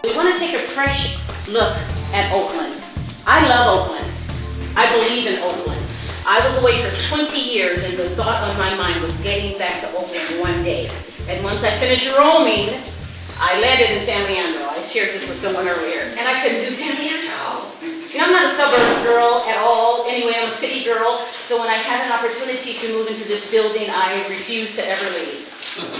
We want to take a fresh look at Oakland. I love Oakland. I believe in Oakland. I was away for 20 years and the thought on my mind was getting back to Oakland one day. And once I finished roaming, I landed in San Leandro. I shared this with someone earlier. And I couldn't do San Leandro. You know, I'm not a suburbs girl at all. Anyway, I'm a city girl. So when I had an opportunity to move into this building, I refused to ever leave.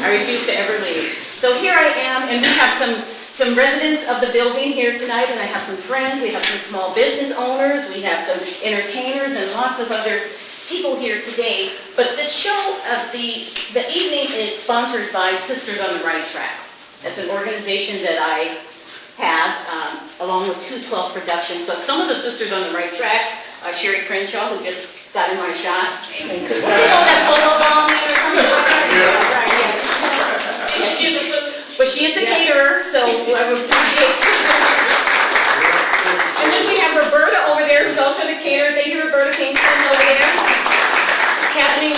I refused to ever leave. So here I am, and we have some residents of the building here tonight, and I have some friends, we have some small business owners, we have some entertainers, and lots of other people here today. But the show of the evening is sponsored by Sisters on the Right Track. That's an organization that I have, along with 212 Productions. So some of the Sisters on the Right Track are Sherry Crenshaw, who just got in my shot. And could, that photo bomb or something like that? That's right, yeah. But she is a caterer, so I would appreciate And then we have Roberta over there, who's also the caterer. Thank you, Roberta Kingston over there. Kathleen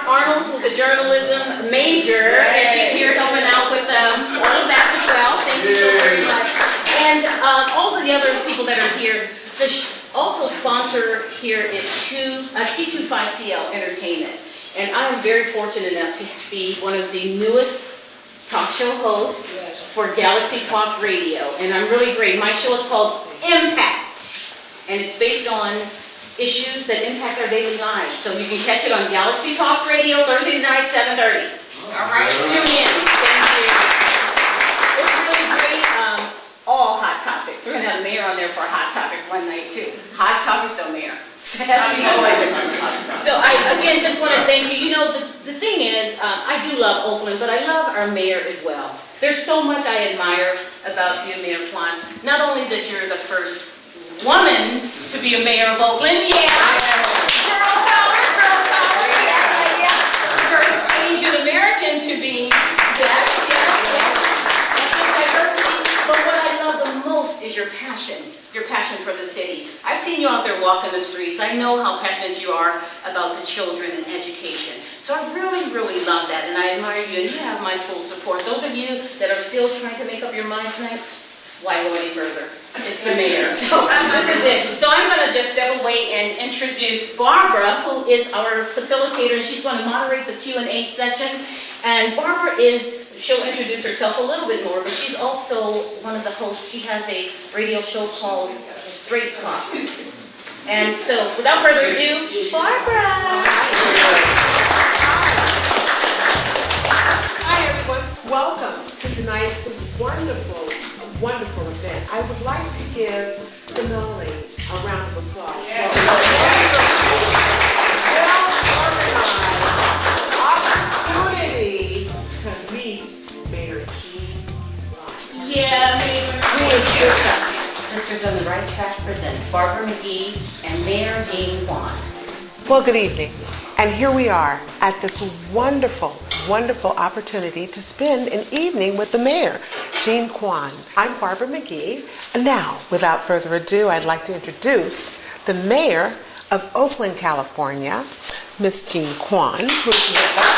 Arnold, who's a journalism major, and she's here helping out with all of that as well. Thank you so very much. And all of the other people that are here. Also sponsor here is T25CL Entertainment. And I am very fortunate enough to be one of the newest talk show host for Galaxy Talk Radio, and I'm really great. My show is called Impact, and it's based on issues that impact our daily lives. So you can catch it on Galaxy Talk Radio Thursday night, 7:30. All right, tune in. Thank you. It's really great. All hot topics. We're gonna have the mayor on there for a hot topic one night too. Hot topic though, mayor. So I again just want to thank you. You know, the thing is, I do love Oakland, but I love our mayor as well. There's so much I admire about you, Mayor Quan. Not only that you're the first woman to be a mayor of Oakland, girl power, yeah. First Asian American to be, yes. Diversity. But what I love the most is your passion for the city. I've seen you out there walking the streets. I know how passionate you are about the children and education. So I really, really love that, and I admire you, and you have my full support. Those of you that are still trying to make up your mind tonight, why go any further? It's the mayor, so this is it. So I'm going to just step away and introduce Barbara, who is our facilitator, and she's going to moderate the Q&A session. And Barbara she'll introduce herself a little bit more, but she's also one of the hosts. She has a radio show called Straight Talk. And so, without further ado, Barbara! Hi everyone, welcome to tonight's wonderful event. I would like to give Sanalli a round of applause. Opportunity to meet Mayor Quan. Yeah, Mayor. Sisters on the Right Track presents Barbara McGee and Mayor Jean Quan. Well, good evening. And here we are at this wonderful opportunity to spend an evening with the mayor, Jean Quan. I'm Barbara McGee. And now, without further ado, I'd like to introduce the mayor of Oakland, California, Miss Jean Quan, who's with us.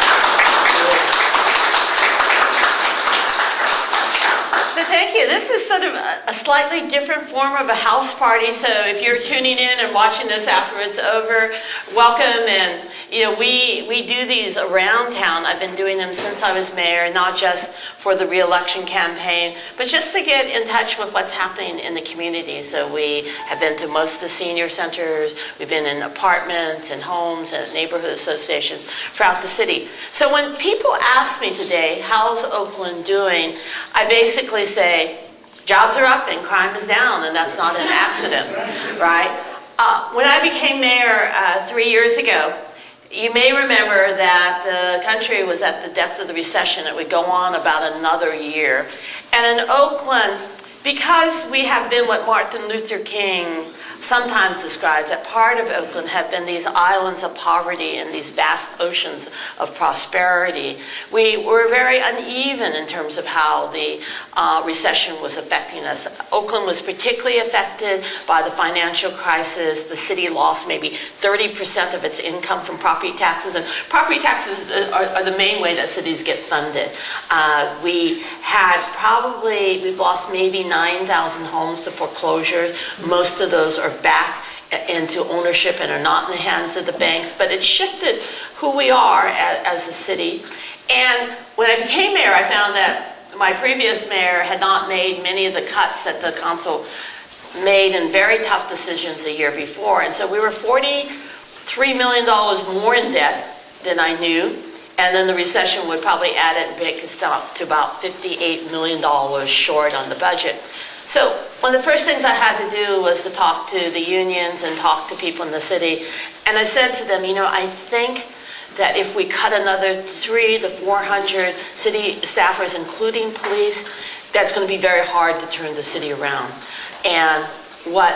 So thank you. This is sort of a slightly different form of a house party. So if you're tuning in and watching this after it's over, welcome. And you know, we do these around town. I've been doing them since I was mayor, not just for the re-election campaign, but just to get in touch with what's happening in the community. So we have been to most of the senior centers. We've been in apartments and homes and neighborhood associations throughout the city. So when people ask me today, how's Oakland doing? I basically say, jobs are up and crime is down, and that's not an accident, right? When I became mayor 3 years ago, you may remember that the country was at the depth of the recession. It would go on about another year. And in Oakland, because we have been what Martin Luther King sometimes describes that part of Oakland have been these islands of poverty and these vast oceans of prosperity. We were very uneven in terms of how the recession was affecting us. Oakland was particularly affected by the financial crisis. The city lost maybe 30% of its income from property taxes, and property taxes are the main way that cities get funded. We've lost maybe 9,000 homes to foreclosures. Most of those are back into ownership and are not in the hands of the banks, but it shifted who we are as a city. And when I became mayor, I found that my previous mayor had not made many of the cuts that the council made in very tough decisions the year before. And so we were $43 million more in debt than I knew. And then the recession would probably add it and make us up to about $58 million short on the budget. So one of the first things I had to do was to talk to the unions and talk to people in the city. And I said to them, I think that if we cut another 300 to 400 city staffers, including police, that's going to be very hard to turn the city around. And what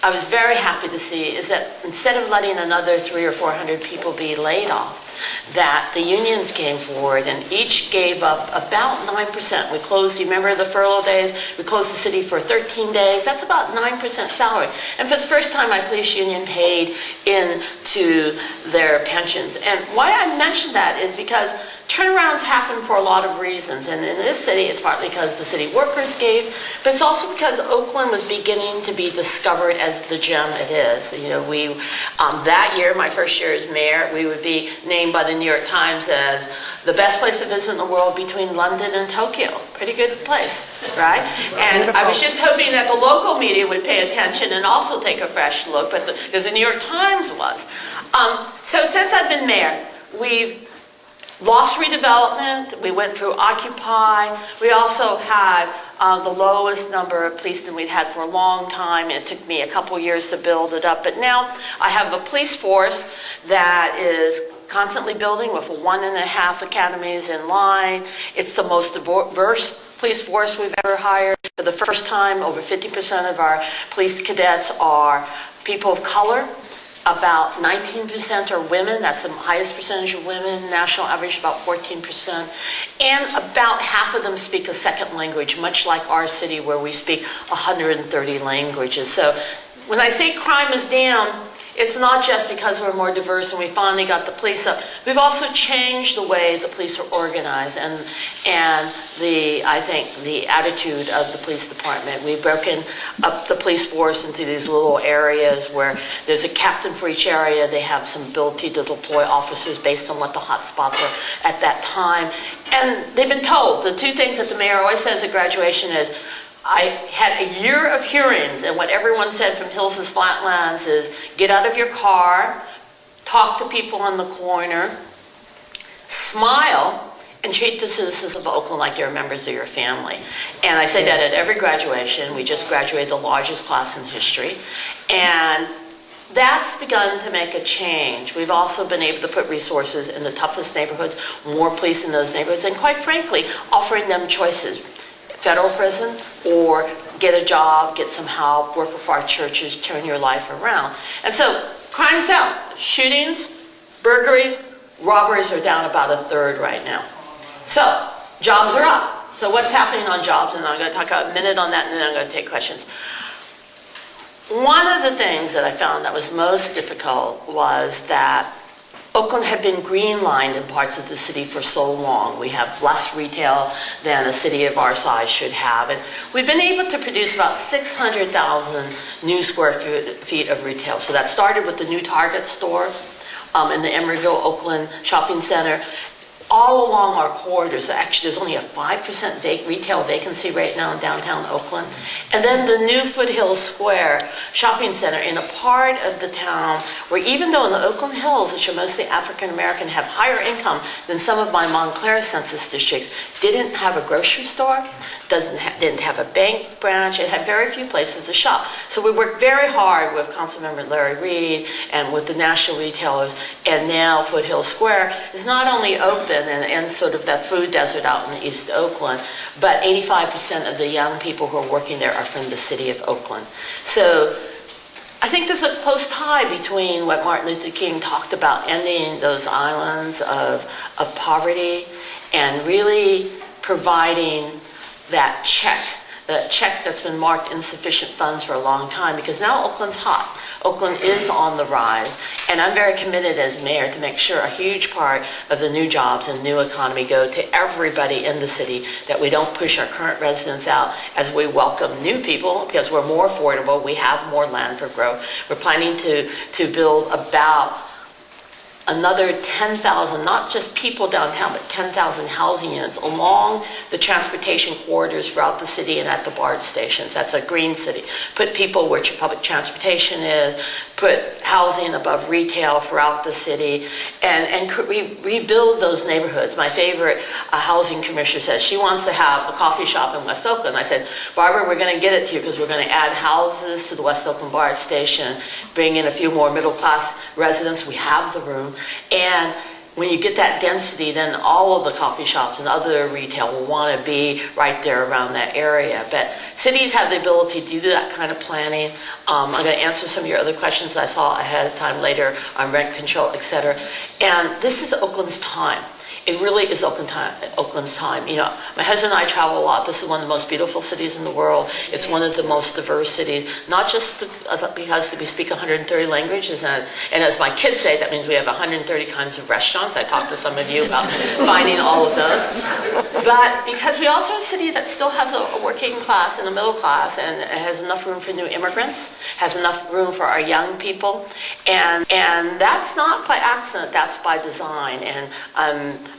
I was very happy to see is that instead of letting another 300 or 400 people be laid off, that the unions came forward and each gave up about 9%. We closed, you remember the furlough days? We closed the city for 13 days. That's about 9% salary. And for the first time, my police union paid into their pensions. And why I mention that is because turnarounds happen for a lot of reasons, and in this city it's partly because the city workers gave, but it's also because Oakland was beginning to be discovered as the gem it is. That year, my first year as mayor, we would be named by the New York Times as the best place to visit in the world between London and Tokyo. Pretty good place, right? And I was just hoping that the local media would pay attention and also take a fresh look, because the New York Times was. So since I've been mayor, we've lost redevelopment, we went through Occupy, we also had the lowest number of police than we'd had for a long time. It took me a couple years to build it up, but now I have a police force that is constantly building with 1.5 academies in line. It's the most diverse police force we've ever hired. For the first time, over 50% of our police cadets are people of color. About 19% are women. That's the highest percentage of women. National average about 14%. And about half of them speak a second language, much like our city where we speak 130 languages. So when I say crime is down, it's not just because we're more diverse and we finally got the police up. We've also changed the way the police are organized and I think the attitude of the police department. We've broken up the police force into these little areas where there's a captain for each area. They have some ability to deploy officers based on what the hot spots are at that time. And they've been told, the two things that the mayor always says at graduation is, I had a year of hearings, and what everyone said from Hills to Flatlands is, get out of your car, talk to people on the corner, smile, and treat the citizens of Oakland like they're members of your family. And I say that at every graduation. We just graduated the largest class in history. And that's begun to make a change. We've also been able to put resources in the toughest neighborhoods, more police in those neighborhoods, and quite frankly, offering them choices. Federal prison, or get a job, get some help, work with our churches, turn your life around. And so crime's down. Shootings, burglaries, robberies are down about 1/3 right now. So jobs are up. So what's happening on jobs? And I'm going to talk a minute on that, and then I'm going to take questions. One of the things that I found that was most difficult was that Oakland had been green-lined in parts of the city for so long. We have less retail than a city of our size should have. And we've been able to produce about 600,000 new square feet of retail. So that started with the new Target store in the Emeryville, Oakland shopping center. All along our corridors, actually there's only a 5% retail vacancy right now in downtown Oakland. And then the new Foothills Square shopping center in a part of the town where, even though in the Oakland Hills, which are mostly African American, have higher income than some of my Montclair census districts, didn't have a grocery store, didn't have a bank branch, it had very few places to shop. So we worked very hard with Councilmember Larry Reed and with the national retailers, and now Foothills Square is not only open and sort of that food desert out in East Oakland, but 85% of the young people who are working there are from the city of Oakland. So I think there's a close tie between what Martin Luther King talked about, ending those islands of poverty and really providing that check that's been marked insufficient funds for a long time, because now Oakland's hot. Oakland is on the rise, and I'm very committed as mayor to make sure a huge part of the new jobs and new economy go to everybody in the city, that we don't push our current residents out as we welcome new people, because we're more affordable, we have more land for growth. We're planning to build about another 10,000, not just people downtown, but 10,000 housing units along the transportation corridors throughout the city and at the BART stations. That's a green city. Put people where public transportation is, put housing above retail throughout the city, and rebuild those neighborhoods. My favorite housing commissioner says she wants to have a coffee shop in West Oakland. I said, Barbara, we're going to get it to you, because we're going to add houses to the West Oakland BART station, bring in a few more middle-class residents. We have the room. And when you get that density, then all of the coffee shops and other retail will want to be right there around that area. But cities have the ability to do that kind of planning. I'm going to answer some of your other questions that I saw ahead of time later on rent control, et cetera. And this is Oakland's time. It really is Oakland's time. You know, my husband and I travel a lot. This is one of the most beautiful cities in the world. It's one of the most diverse cities, not just because we speak 130 languages, and as my kids say, that means we have 130 kinds of restaurants. I talked to some of you about finding all of those. But because we also have a city that still has a working class and a middle class, and has enough room for new immigrants, has enough room for our young people, and that's not by accident, that's by design. And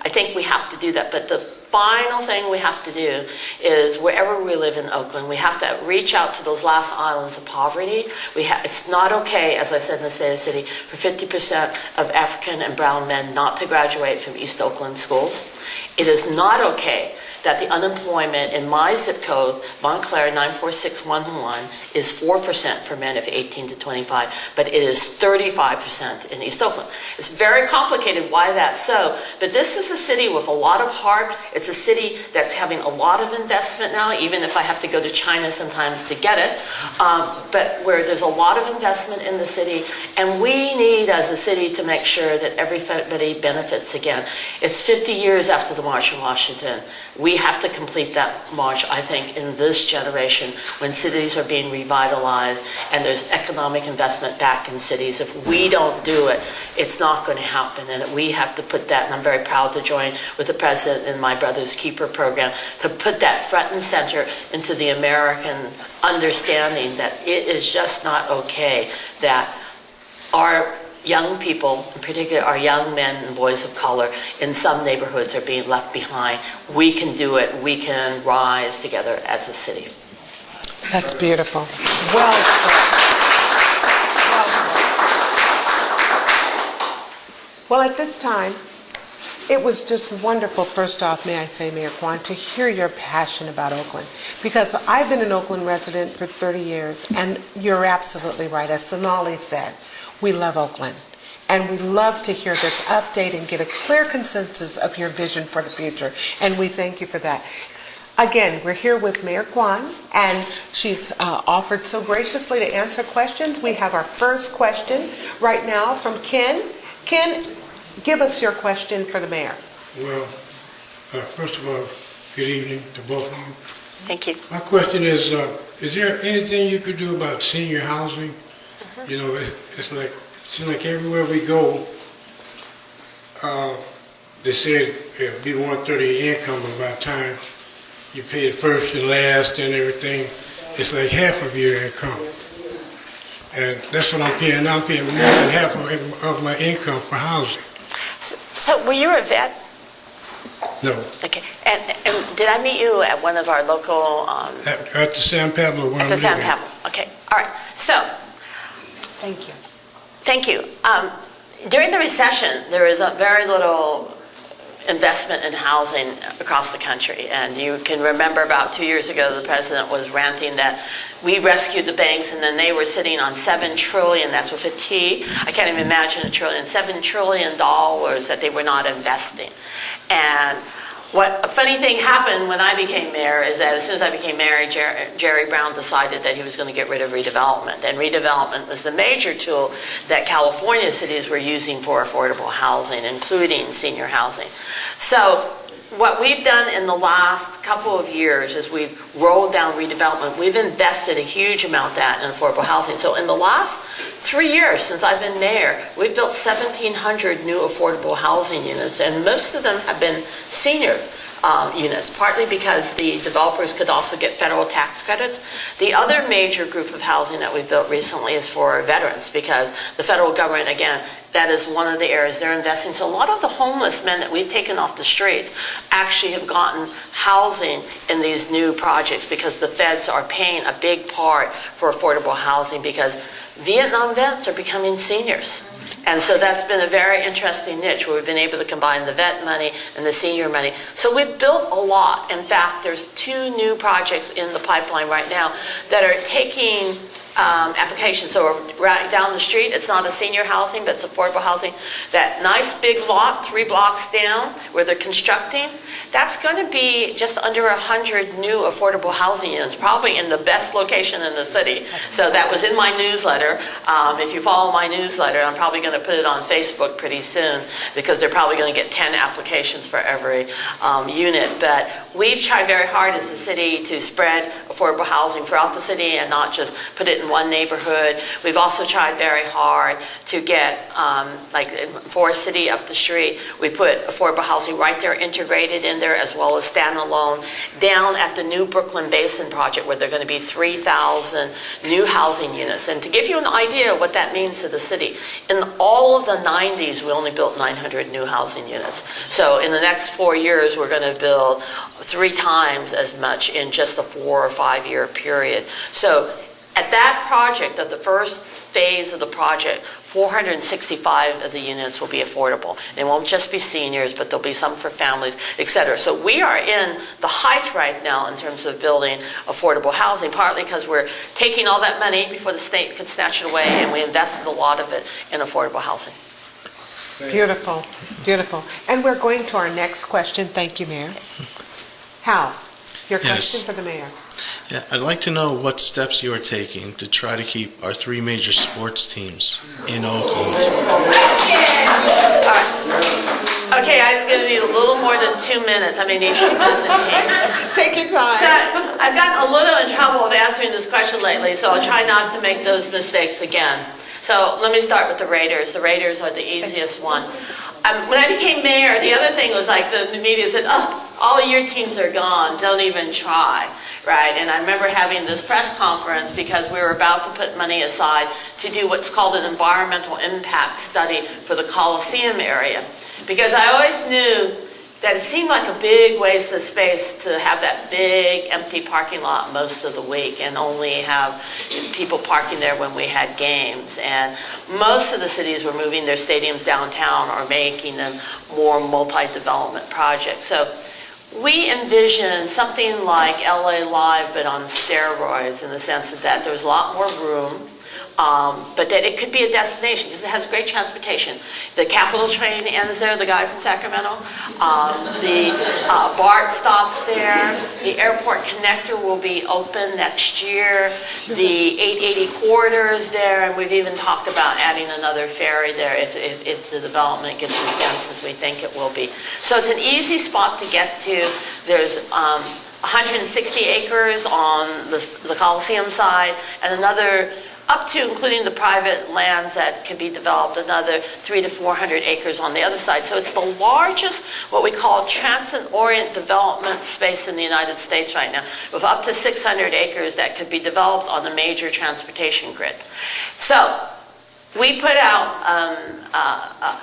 I think we have to do that. But the final thing we have to do is, wherever we live in Oakland, we have to reach out to those last islands of poverty. It's not okay, as I said in the State of the City, for 50% of African and brown men not to graduate from East Oakland schools. It is not okay that the unemployment in my zip code, Montclair 94611, is 4% for men of 18 to 25, but it is 35% in East Oakland. It's very complicated why that's so, but this is a city with a lot of heart. It's a city that's having a lot of investment now, even if I have to go to China sometimes to get it, but where there's a lot of investment in the city, and we need, as a city, to make sure that everybody benefits again. It's 50 years after the March on Washington. We have to complete that march, I think, in this generation, when cities are being revitalized and there's economic investment back in cities. If we don't do it, it's not going to happen, and we have to put that, and I'm very proud to join with the president in my Brother's Keeper program, to put that front and center into the American understanding that it is just not okay that our young people, in particular our young men and boys of color in some neighborhoods, are being left behind. We can do it. We can rise together as a city. That's beautiful. Well said. Well, at this time, it was just wonderful, first off, may I say, Mayor Quan, to hear your passion about Oakland. Because I've been an Oakland resident for 30 years, and you're absolutely right. As Sanalli said, we love Oakland, and we love to hear this update and get a clear consensus of your vision for the future, and we thank you for that. Again, we're here with Mayor Quan, and she's offered so graciously to answer questions. We have our first question right now from Ken. Ken, give us your question for the mayor. Well, first of all, good evening to both of you. Thank you. My question is there anything you could do about senior housing? You know, it seems like everywhere we go, they say it'd be 1/30 income, but by the time you pay the first and last and everything, it's like half of your income. And that's what I'm paying. I'm paying more than half of my income for housing. So were you a vet? No. Okay. And did I meet you at one of our local... At the San Pablo. At the San Pablo. Okay. All right. So... Thank you. Thank you. During the recession, there was very little investment in housing across the country. And you can remember about 2 years ago, the president was ranting that we rescued the banks, and then they were sitting on $7 trillion, that's with a T. I can't even imagine a trillion, $7 trillion that they were not investing. And a funny thing happened when I became mayor is that as soon as I became mayor, Jerry Brown decided that he was going to get rid of redevelopment. And redevelopment was the major tool that California cities were using for affordable housing, including senior housing. So what we've done in the last couple of years is we've rolled down redevelopment. We've invested a huge amount of that in affordable housing. So in the last 3 years since I've been mayor, we've built 1,700 new affordable housing units, and most of them have been senior units, partly because the developers could also get federal tax credits. The other major group of housing that we've built recently is for veterans, because the federal government, again, that is one of the areas they're investing. So a lot of the homeless men that we've taken off the streets actually have gotten housing in these new projects because the feds are paying a big part for affordable housing because Vietnam vets are becoming seniors. And so that's been a very interesting niche where we've been able to combine the vet money and the senior money. So we've built a lot. In fact, there's 2 new projects in the pipeline right now that are taking applications. So right down the street, it's not a senior housing, but it's affordable housing. That nice big lot, 3 blocks down, where they're constructing, that's going to be just under 100 new affordable housing units, probably in the best location in the city. So that was in my newsletter. If you follow my newsletter, I'm probably going to put it on Facebook pretty soon because they're probably going to get 10 applications for every unit. But we've tried very hard as a city to spread affordable housing throughout the city and not just put it in one neighborhood. We've also tried very hard to get, like in Forest City up the street, we put affordable housing right there integrated in there as well as standalone. Down at the new Brooklyn Basin project where there are going to be 3,000 new housing units. And to give you an idea of what that means to the city, in all of the 90s we only built 900 new housing units. So in the next 4 years we're going to build 3 times as much in just a 4 or 5 year period. So at that project, at the first phase of the project, 465 of the units will be affordable. It won't just be seniors, but there'll be some for families, etc. So we are in the height right now in terms of building affordable housing, partly because we're taking all that money before the state could snatch it away, and we invested a lot of it in affordable housing. Beautiful, beautiful. And we're going to our next question. Thank you, Mayor. Hal, your question for the mayor. Yeah, I'd like to know what steps you are taking to try to keep our 3 major sports teams in Oakland. Okay, I'm going to need a little more than 2 minutes. I may need to Take your time. So I've gotten a little in trouble of answering this question lately, so I'll try not to make those mistakes again. So let me start with the Raiders. The Raiders are the easiest one. When I became mayor, the other thing was like the media said, oh, all of your teams are gone, don't even try, right? And I remember having this press conference because we were about to put money aside to do what's called an environmental impact study for the Coliseum area. Because I always knew that it seemed like a big waste of space to have that big empty parking lot most of the week and only have people parking there when we had games. And most of the cities were moving their stadiums downtown or making them more multi-development projects. So we envisioned something like LA Live but on steroids in the sense that there was a lot more room. But that it could be a destination because it has great transportation. The Capital train ends there, the guy from Sacramento. The BART stops there. The airport connector will be open next year. The 880 corridor is there, and we've even talked about adding another ferry there if the development gets as dense as we think it will be. So it's an easy spot to get to. There's 160 acres on the Coliseum side, and another up to, including the private lands that can be developed, another 300 to 400 acres on the other side. So it's the largest, what we call transit-oriented development space in the United States right now, with up to 600 acres that could be developed on the major transportation grid. So we put out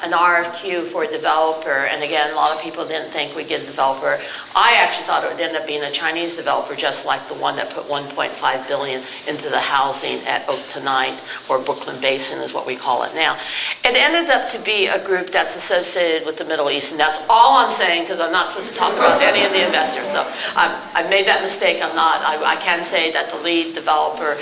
an RFQ for a developer, and again, a lot of people didn't think we'd get a developer. I actually thought it would end up being a Chinese developer, just like the one that put $1.5 billion into the housing at Oak Tonight, or Brooklyn Basin is what we call it now. It ended up to be a group that's associated with the Middle East, and that's all I'm saying because I'm not supposed to talk about any of the investors. So I've made that mistake. I'm not. I can say that the lead developer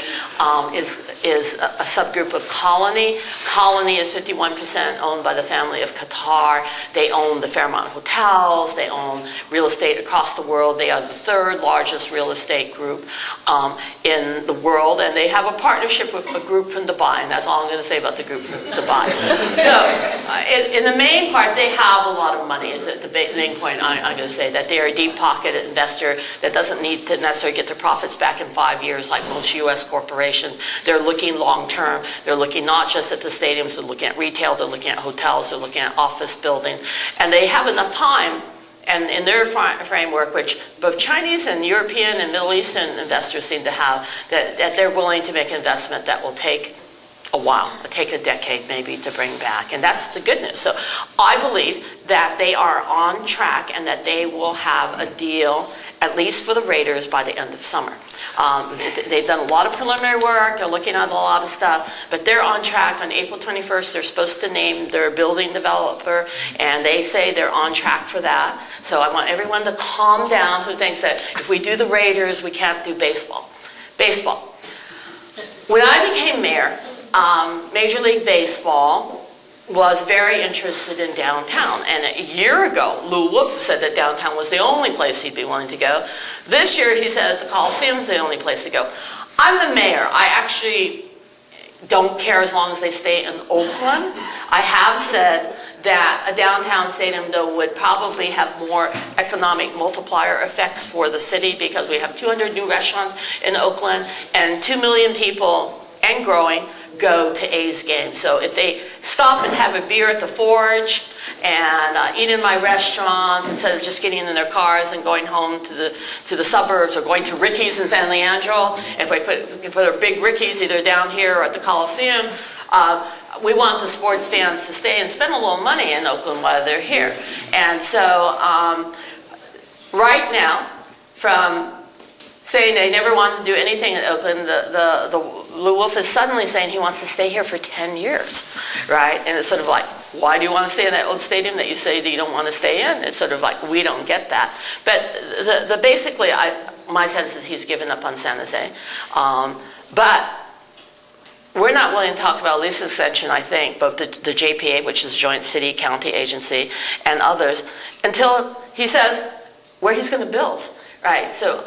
is is a subgroup of Colony. Colony is 51% owned by the family of Qatar. They own the Fairmont Hotels. They own real estate across the world. They are the third largest real estate group in the world, and they have a partnership with a group from Dubai, and that's all I'm going to say about the group from Dubai. So in the main part, they have a lot of money, is the main point I'm going to say, that they are a deep-pocketed investor that doesn't need to necessarily get their profits back in 5 years like most U.S. corporations. They're looking long-term. They're looking not just at the stadiums, they're looking at retail, they're looking at hotels, they're looking at office buildings, and they have enough time, and in their framework, which both Chinese and European and Middle Eastern investors seem to have, that they're willing to make an investment that will take a while, take a decade maybe to bring back, and that's the good news. So I believe that they are on track and that they will have a deal, at least for the Raiders, by the end of summer. They've done a lot of preliminary work, they're looking at a lot of stuff, but they're on track. On April 21st, they're supposed to name their building developer, and they say they're on track for that. So I want everyone to calm down who thinks that if we do the Raiders, we can't do baseball. Baseball. When I became mayor, Major League Baseball was very interested in downtown. And a year ago, Lou Wolf said that downtown was the only place he'd be willing to go. This year, he says the Coliseum's the only place to go. I'm the mayor. I actually don't care as long as they stay in Oakland. I have said that a downtown stadium, though, would probably have more economic multiplier effects for the city, because we have 200 new restaurants in Oakland and 2 million people, and growing, go to A's games. So if they stop and have a beer at the Forge and eat in my restaurants instead of just getting in their cars and going home to the suburbs or going to Ricky's in San Leandro, if we put a big Ricky's either down here or at the Coliseum, we want the sports fans to stay and spend a little money in Oakland while they're here. And so right now, from saying they never wanted to do anything in Oakland, the Lou Wolf is suddenly saying he wants to stay here for 10 years, right? And it's sort of like, why do you want to stay in that old stadium that you say that you don't want to stay in? It's sort of like, we don't get that. But basically, my sense is he's given up on San Jose. But we're not willing to talk about lease extension, I think, both the JPA, which is Joint City-County Agency, and others, until he says where he's going to build. Right, so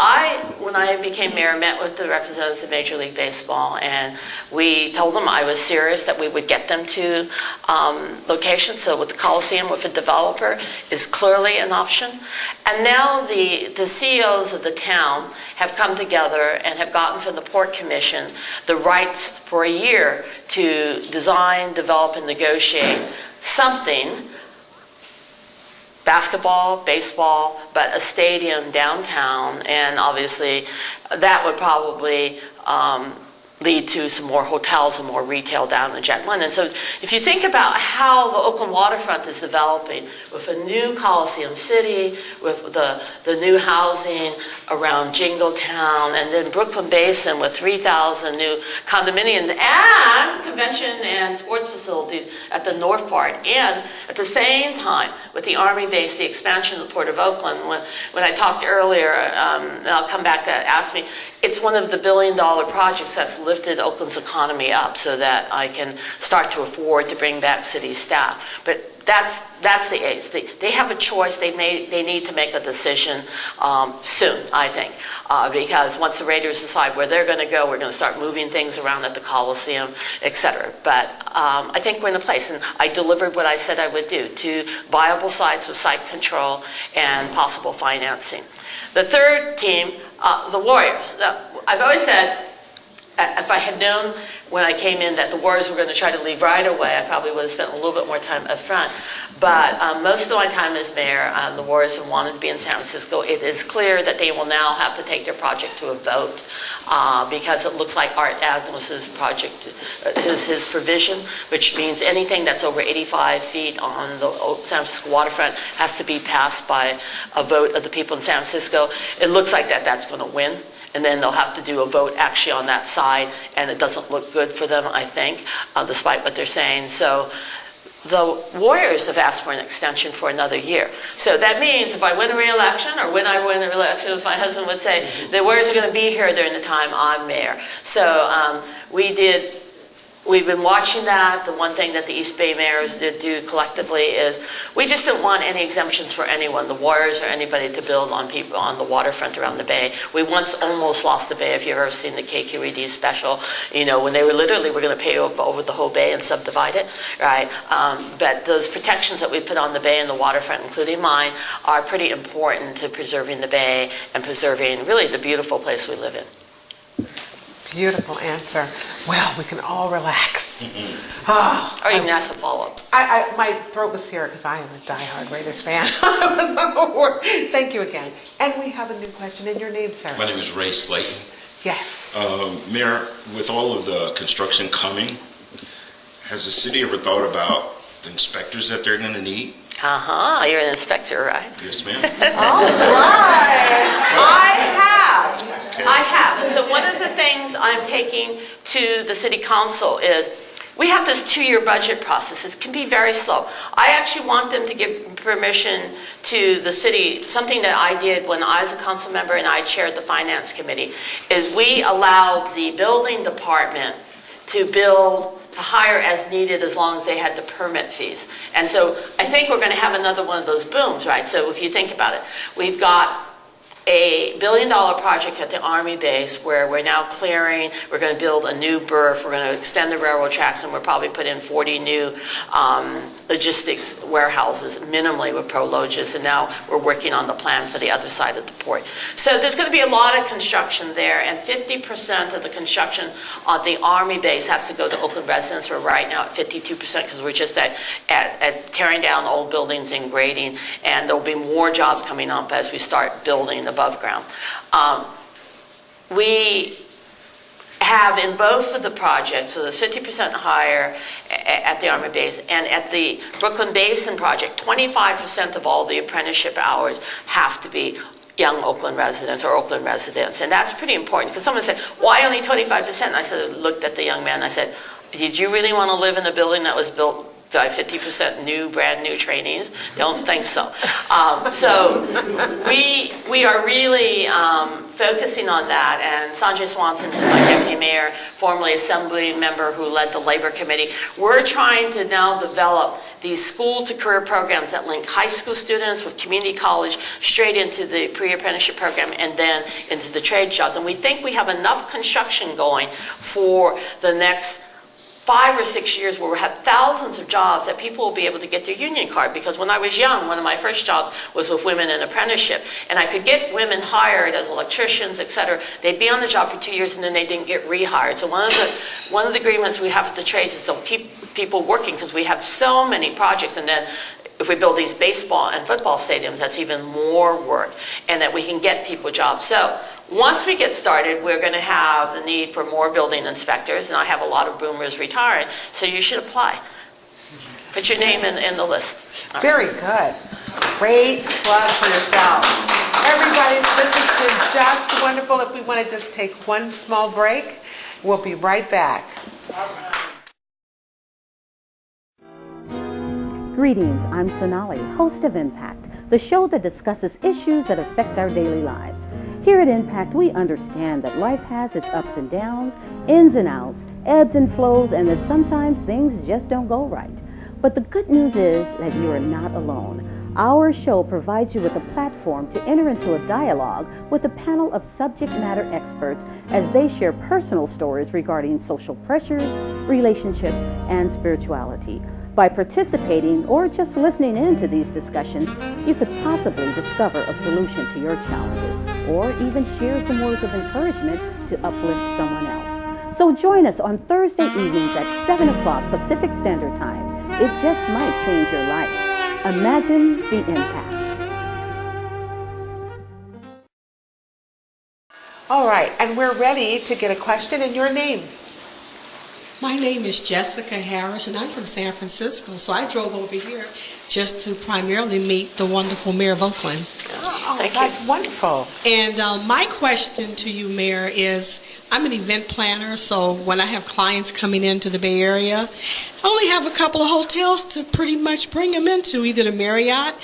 when I became mayor, met with the representatives of Major League Baseball, and we told them I was serious that we would get them to locations. So with the Coliseum, with a developer, is clearly an option. And now the CEOs of the town have come together and have gotten from the Port Commission the rights for a year to design, develop, and negotiate something, basketball, baseball, but a stadium downtown, and obviously that would probably lead to some more hotels and more retail down in Jack London. So if you think about how the Oakland waterfront is developing with a new Coliseum City, with the new housing around Jingletown, and then Brooklyn Basin with 3,000 new condominiums and convention and sports facilities at the north part, and at the same time with the Army base, the expansion of the Port of Oakland. When I talked earlier, and I'll come back to ask me, it's one of the billion-dollar projects that's lifted Oakland's economy up so that I can start to afford to bring back city staff. But that's the A's. They have a choice. They need to make a decision soon, I think, because once the Raiders decide where they're going to go, we're going to start moving things around at the Coliseum, etc. But I think we're in a place, and I delivered what I said I would do: 2 viable sites with site control and possible financing. The third team, the Warriors. I've always said, if I had known when I came in that the Warriors were going to try to leave right away, I probably would have spent a little bit more time up front. But most of my time as mayor, the Warriors have wanted to be in San Francisco. It is clear that they will now have to take their project to a vote because it looks like Art Agnes's project is his provision, which means anything that's over 85 feet on the San Francisco waterfront has to be passed by a vote of the people in San Francisco. It looks like that's going to win. And then they'll have to do a vote actually on that side, and it doesn't look good for them, I think, despite what they're saying. So the Warriors have asked for an extension for another year. So that means if I win a re-election, or when I win a re-election, as my husband would say, the Warriors are going to be here during the time I'm mayor. So we've been watching that. The one thing that the East Bay mayors did do collectively is we just didn't want any exemptions for anyone, the Warriors or anybody, to build on people on the waterfront around the bay. We once almost lost the bay. If you've ever seen the KQED special, you know, when they were literally, we're going to pay over the whole bay and subdivide it, right? But those protections that we put on the bay and the waterfront, including mine, are pretty important to preserving the bay and preserving really the beautiful place we live in. Beautiful answer. Well, we can all relax. Or you can ask a follow-up. My throat was here because I am a diehard Raiders fan. Thank you again. And we have a new question in your name, sir. My name is Ray Slayton. Yes. Mayor, with all of the construction coming, has the city ever thought about the inspectors that they're going to need? You're an inspector, right? Yes, ma'am. All right. I have. And so one of the things I'm taking to the city council is we have this 2-year budget process. It can be very slow. I actually want them to give permission to the city. Something that I did when I was a council member and I chaired the finance committee is we allowed the building department to hire as needed as long as they had the permit fees. And so I think we're going to have another one of those booms, right? So if you think about it, we've got a $1 billion project at the Army base where we're now clearing, we're going to build a new berth, we're going to extend the railroad tracks, and we'll probably put in 40 new logistics warehouses, minimally with Prologis, and now we're working on the plan for the other side of the port. So there's going to be a lot of construction there, and 50% of the construction on the Army base has to go to Oakland residents. We're right now at 52% because we're just at tearing down old buildings and grading, and there'll be more jobs coming up as we start building above ground. We have in both of the projects, so the 50% higher at the Army base and at the Brooklyn Basin project, 25% of all the apprenticeship hours have to be young Oakland residents or Oakland residents. And that's pretty important because someone said, why only 25%? And I looked at the young man and I said, did you really want to live in a building that was built by 50% new, brand new trainees? Don't think so. So we are really focusing on that. And Sanjay Swanson, who's my deputy mayor, formerly assembly member who led the labor committee, we're trying to now develop these school-to-career programs that link high school students with community college straight into the pre-apprenticeship program and then into the trade jobs. And we think we have enough construction going for the next 5 or 6 years where we'll have thousands of jobs that people will be able to get their union card. Because when I was young, one of my first jobs was with women in apprenticeship. And I could get women hired as electricians, etc. They'd be on the job for 2 years and then they didn't get rehired. So one of the agreements we have with the trades is they'll keep people working because we have so many projects. And then if we build these baseball and football stadiums, that's even more work. And that we can get people jobs. So once we get started, we're going to have the need for more building inspectors, and I have a lot of boomers retiring, so you should apply. Put your name in the list. Very good. Great plug for yourself. Everybody, this has been just wonderful. If we want to just take one small break, we'll be right back. Greetings, I'm Sanalli, host of Impact, the show that discusses issues that affect our daily lives. Here at Impact, we understand that life has its ups and downs, ins and outs, ebbs and flows, and that sometimes things just don't go right. But the good news is that you are not alone. Our show provides you with a platform to enter into a dialogue with a panel of subject matter experts as they share personal stories regarding social pressures, relationships, and spirituality. By participating or just listening in to these discussions, you could possibly discover a solution to your challenges or even share some words of encouragement to uplift someone else. So join us on Thursday evenings at 7 o'clock Pacific Standard Time. It just might change your life. Imagine the impact. All right, and we're ready to get a question in your name. My name is Jessica Harris, and I'm from San Francisco, so I drove over here just to primarily meet the wonderful Mayor of Oakland. Oh, Thank you. that's wonderful. And my question to you, Mayor, is I'm an event planner, so when I have clients coming into the Bay Area, I only have a couple of hotels to pretty much bring them into, either the Marriott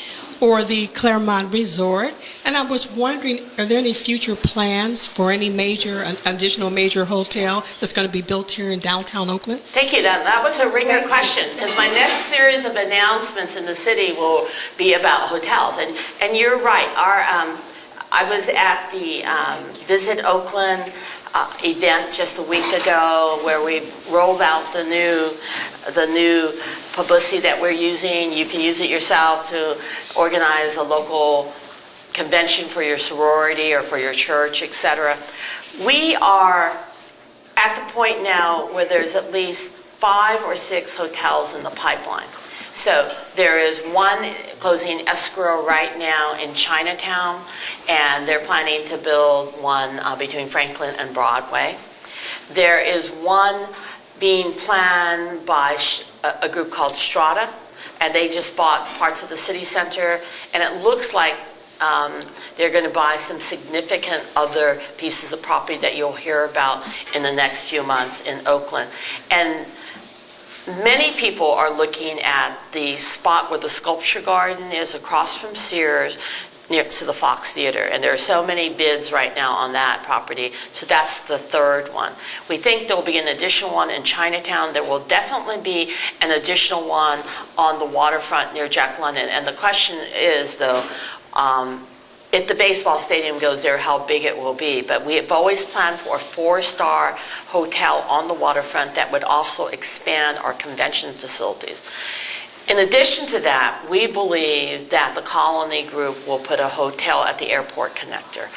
or the Claremont Resort. And I was wondering, are there any future plans for any additional major hotel that's going to be built here in downtown Oakland? Thank you. That was a ringer question, because my next series of announcements in the city will be about hotels. And you're right. I was at the Visit Oakland event just a week ago, where we rolled out the new publicity that we're using. You can use it yourself to organize a local convention for your sorority or for your church, etc. We are at the point now where there's at least 5 or 6 hotels in the pipeline. So there is one closing escrow right now in Chinatown, and they're planning to build one between Franklin and Broadway. There is one being planned by a group called Strata, and they just bought parts of the city center, and it looks like they're going to buy some significant other pieces of property that you'll hear about in the next few months in Oakland. And many people are looking at the spot where the Sculpture Garden is across from Sears, next to the Fox Theater, and there are so many bids right now on that property, so that's the third one. We think there will be an additional one in Chinatown. There will definitely be an additional one on the waterfront near Jack London, and the question is, though, if the baseball stadium goes there, how big it will be. But we have always planned for a 4-star hotel on the waterfront that would also expand our convention facilities. In addition to that, we believe that the Colony Group will put a hotel at the airport connector.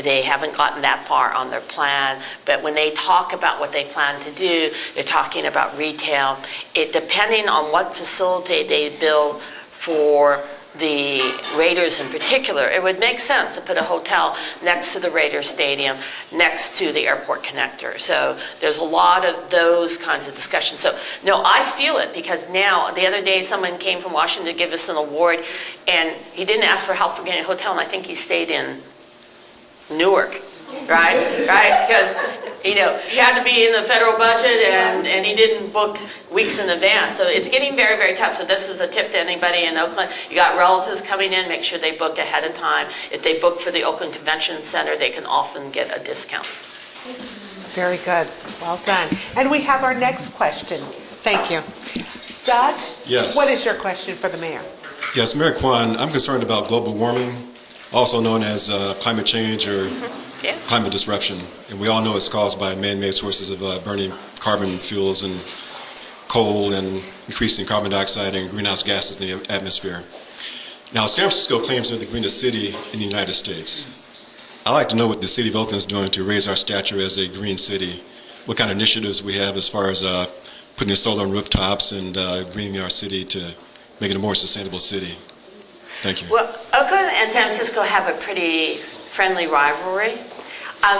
They haven't gotten that far on their plan, but when they talk about what they plan to do, they're talking about retail. Depending on what facility they build for the Raiders in particular, it would make sense to put a hotel next to the Raiders Stadium, next to the airport connector. So there's a lot of those kinds of discussions. So no, I feel it, because now, the other day someone came from Washington to give us an award, and he didn't ask for help for getting a hotel, and I think he stayed in Newark, right? Because he had to be in the federal budget, and he didn't book weeks in advance. So it's getting very, very tough. So this is a tip to anybody in Oakland. You got relatives coming in, make sure they book ahead of time. If they book for the Oakland Convention Center, they can often get a discount. Very good. Well done. And we have our next question. Thank you. Doug? Yes. What is your question for the mayor? Yes, Mayor Quan, I'm concerned about global warming, also known as climate change or climate disruption. And we all know it's caused by man-made sources of burning carbon fuels and coal and increasing carbon dioxide and greenhouse gases in the atmosphere. Now, San Francisco claims to be the greenest city in the United States. I'd like to know what the city of Oakland is doing to raise our stature as a green city. What kind of initiatives we have as far as putting solar on rooftops and greening our city to make it a more sustainable city. Thank you. Well, Oakland and San Francisco have a pretty friendly rivalry.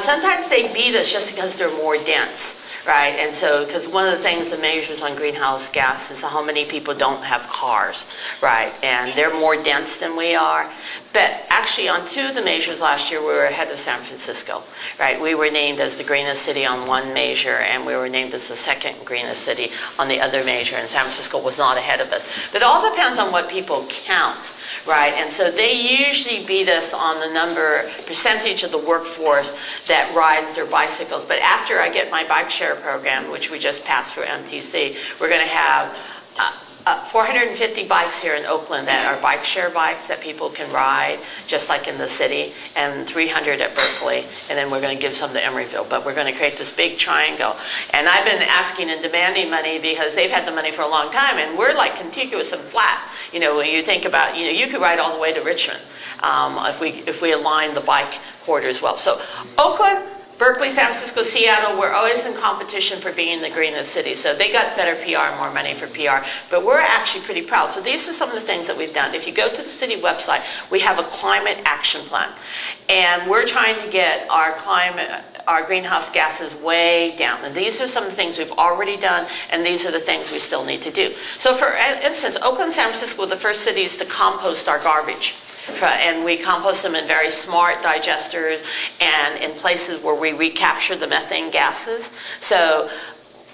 Sometimes they beat us just because they're more dense, right? And so, because one of the things that measures on greenhouse gas is how many people don't have cars, right? And they're more dense than we are. But actually, on 2 of the measures last year, we were ahead of San Francisco, right? We were named as the greenest city on one measure, and we were named as the second greenest city on the other measure, and San Francisco was not ahead of us. But it all depends on what people count. Right, and so they usually beat us on the percentage of the workforce that rides their bicycles. But after I get my bike share program, which we just passed through MTC, we're going to have 450 bikes here in Oakland that are bike share bikes that people can ride, just like in the city, and 300 at Berkeley, and then we're going to give some to Emeryville. But we're going to create this big triangle. And I've been asking and demanding money because they've had the money for a long time, and we're like contiguous and flat. When you think about, you could ride all the way to Richmond if we align the bike corridors well. So Oakland, Berkeley, San Francisco, Seattle, we're always in competition for being the greenest city. So they got better PR, more money for PR. But we're actually pretty proud. So these are some of the things that we've done. If you go to the city website, we have a climate action plan. And we're trying to get our greenhouse gases way down. And these are some of the things we've already done, and these are the things we still need to do. So for instance, Oakland and San Francisco were the first cities to compost our garbage. And we compost them in very smart digesters and in places where we recapture the methane gases. So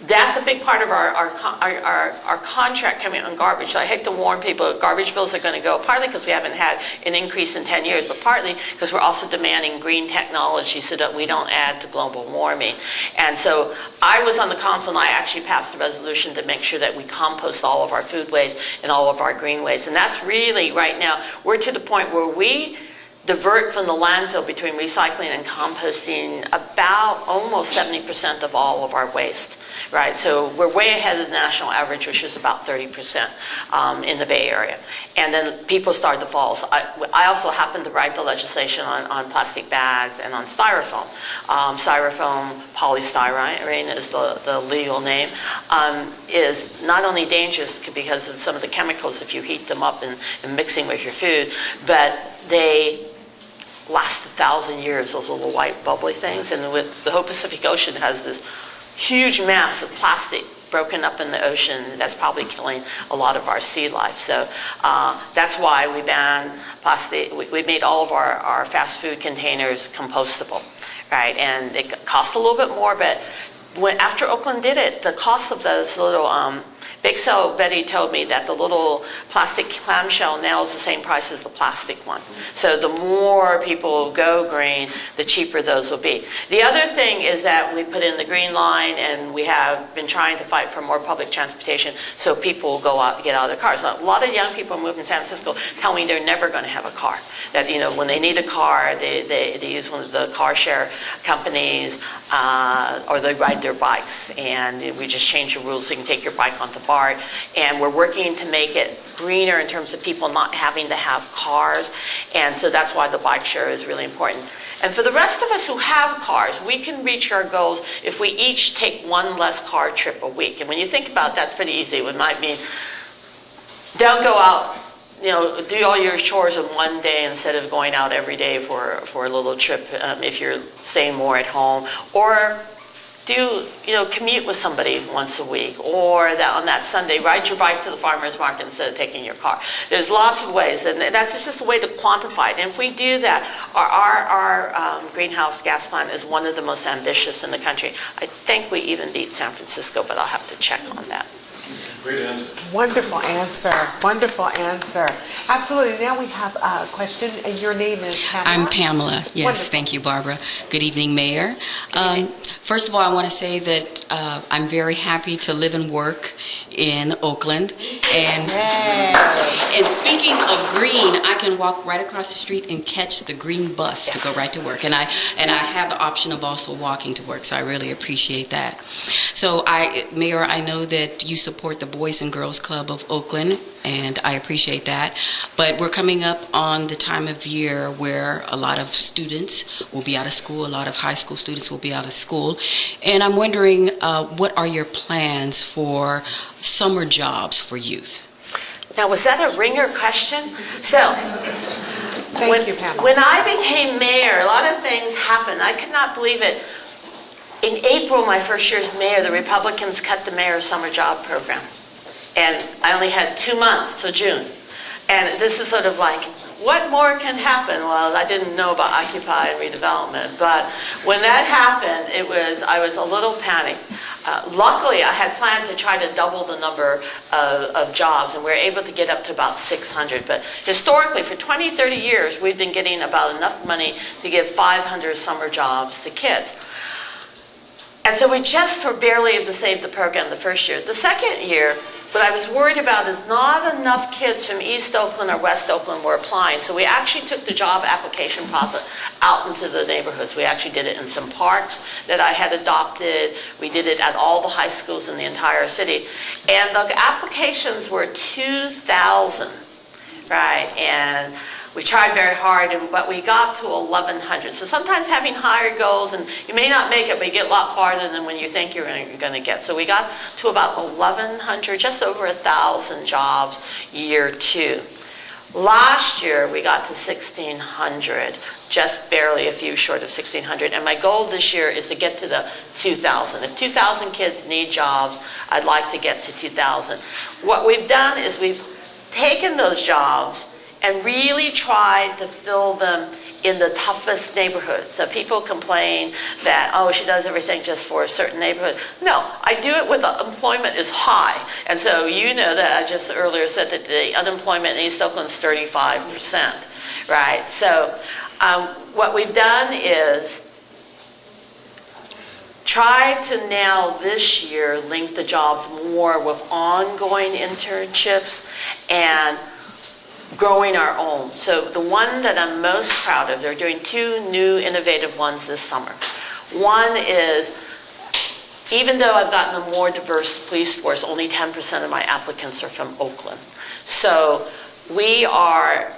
that's a big part of our contract coming on garbage. So I hate to warn people, garbage bills are going to go, partly because we haven't had an increase in 10 years, but partly because we're also demanding green technology so that we don't add to global warming. And so I was on the council and I actually passed a resolution to make sure that we compost all of our food waste and all of our green waste. And that's really, right now, we're to the point where we divert from the landfill between recycling and composting about almost 70% of all of our waste, right? So we're way ahead of the national average, which is about 30% in the Bay Area. And then people started to fall. So I also happened to write the legislation on plastic bags and on styrofoam. Styrofoam, polystyrene is the legal name, is not only dangerous because of some of the chemicals if you heat them up and mixing with your food, but they last 1,000 years, those little white bubbly things. And with the whole Pacific Ocean has this huge mass of plastic broken up in the ocean that's probably killing a lot of our sea life. So that's why we banned plastic. We made all of our fast food containers compostable, right? And it costs a little bit more, but after Oakland did it, the cost of those little Big Cell Betty told me that the little plastic clamshell now is the same price as the plastic one. So the more people go green, the cheaper those will be. The other thing is that we put in the green line, and we have been trying to fight for more public transportation so people will go out, get out of their cars. A lot of young people who move in San Francisco tell me they're never going to have a car. That, when they need a car, they use one of the car share companies, or they ride their bikes. And we just change the rules so you can take your bike onto BART. And we're working to make it greener in terms of people not having to have cars. And so that's why the bike share is really important. And for the rest of us who have cars, we can reach our goals if we each take one less car trip a week. And when you think about it, that's pretty easy. It might mean don't go out, do all your chores in one day instead of going out every day for a little trip if you're staying more at home. Or commute with somebody once a week, or on that Sunday, ride your bike to the farmer's market instead of taking your car. There's lots of ways, and that's just a way to quantify it. And if we do that, our greenhouse gas plan is one of the most ambitious in the country. I think we even beat San Francisco, but I'll have to check on that. Great answer. Wonderful answer. Wonderful answer. Absolutely. Now we have a question, and your name is Pamela? I'm Pamela. Yes, Wonderful. Thank you, Barbara. Good evening, Mayor. First of all, I want to say that I'm very happy to live and work in Oakland. And speaking of green, I can walk right across the street and catch the green bus to go right to work. And I have the option of also walking to work, so I really appreciate that. So, Mayor, I know that you support the Boys and Girls Club of Oakland, and I appreciate that. But we're coming up on the time of year where a lot of students will be out of school, a lot of high school students will be out of school. And I'm wondering, what are your plans for summer jobs for youth? Now, was that a ringer question? So, Thank you, Pamela. when I became mayor, a lot of things happened. I could not believe it. In April, my first year as mayor, the Republicans cut the mayor's summer job program. And I only had 2 months till June. And this is sort of like, what more can happen? Well, I didn't know about Occupy and redevelopment, but when that happened, I was a little panicked. Luckily, I had planned to try to double the number of jobs, and we were able to get up to about 600. But historically, for 20, 30 years, we've been getting about enough money to give 500 summer jobs to kids. And so we just were barely able to save the program the first year. The second year, what I was worried about is not enough kids from East Oakland or West Oakland were applying. So we actually took the job application process out into the neighborhoods. We actually did it in some parks that I had adopted. We did it at all the high schools in the entire city. And the applications were 2,000, right? And we tried very hard, but we got to 1,100. So sometimes having higher goals, and you may not make it, but you get a lot farther than when you think you're going to get. So we got to about 1,100, just over 1,000 jobs year 2. Last year, we got to 1,600, just barely a few short of 1,600. And my goal this year is to get to the 2,000. If 2,000 kids need jobs, I'd like to get to 2,000. What we've done is we've taken those jobs and really tried to fill them in the toughest neighborhoods. So people complain that, oh, she does everything just for a certain neighborhood. No, I do it when the employment is high. And so you know that I just earlier said that the unemployment in East Oakland is 35%, right? So what we've done is try to now this year link the jobs more with ongoing internships and growing our own. So the one that I'm most proud of, they're doing 2 new innovative ones this summer. One is, even though I've gotten a more diverse police force, only 10% of my applicants are from Oakland. So we are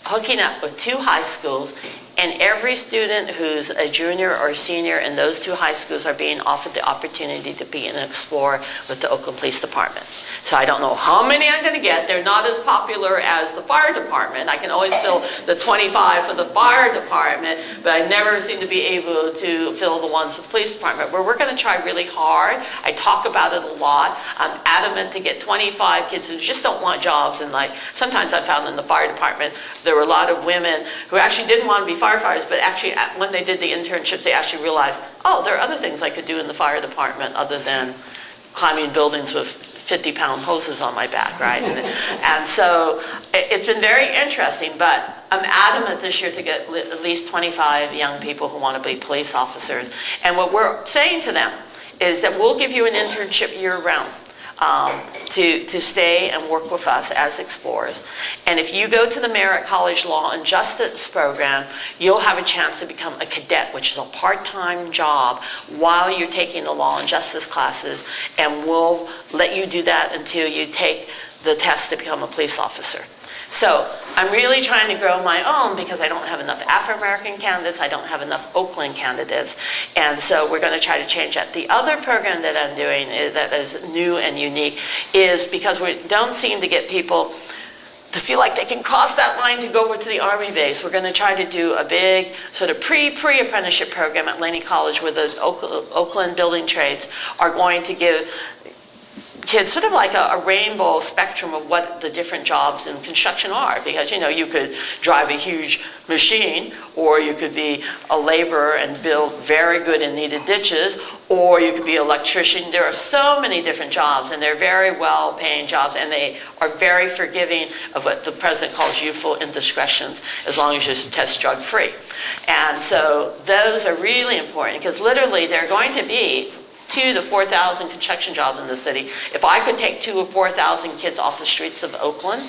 hooking up with 2 high schools, and every student who's a junior or a senior in those 2 high schools are being offered the opportunity to be an explorer with the Oakland Police Department. So I don't know how many I'm going to get. They're not as popular as the fire department. I can always fill the 25 for the fire department, but I never seem to be able to fill the ones for the police department, where we're going to try really hard. I talk about it a lot. I'm adamant to get 25 kids who just don't want jobs. And like sometimes I found in the fire department, there were a lot of women who actually didn't want to be firefighters, but actually when they did the internships, they actually realized, oh, there are other things I could do in the fire department other than climbing buildings with 50-pound hoses on my back, right? And so it's been very interesting, but I'm adamant this year to get at least 25 young people who want to be police officers. And what we're saying to them is that we'll give you an internship year-round to stay and work with us as explorers. And if you go to the Merritt College Law and Justice program, you'll have a chance to become a cadet, which is a part-time job while you're taking the law and justice classes, and we'll let you do that until you take the test to become a police officer. So I'm really trying to grow my own because I don't have enough Afro-American candidates, I don't have enough Oakland candidates, and so we're going to try to change that. The other program that I'm doing that is new and unique is because we don't seem to get people to feel like they can cross that line to go over to the Army base. We're going to try to do a big sort of pre-apprenticeship program at Laney College where the Oakland building trades are going to give kids sort of like a rainbow spectrum of what the different jobs in construction are, because you know you could drive a huge machine, or you could be a laborer and build very good and needed ditches, or you could be an electrician. There are so many different jobs, and they're very well paying jobs, and they are very forgiving of what the president calls youthful indiscretions, as long as you're test drug free. And so those are really important, because literally there are going to be 2,000 to 4,000 construction jobs in the city. If I could take 2,000 or 4,000 kids off the streets of Oakland,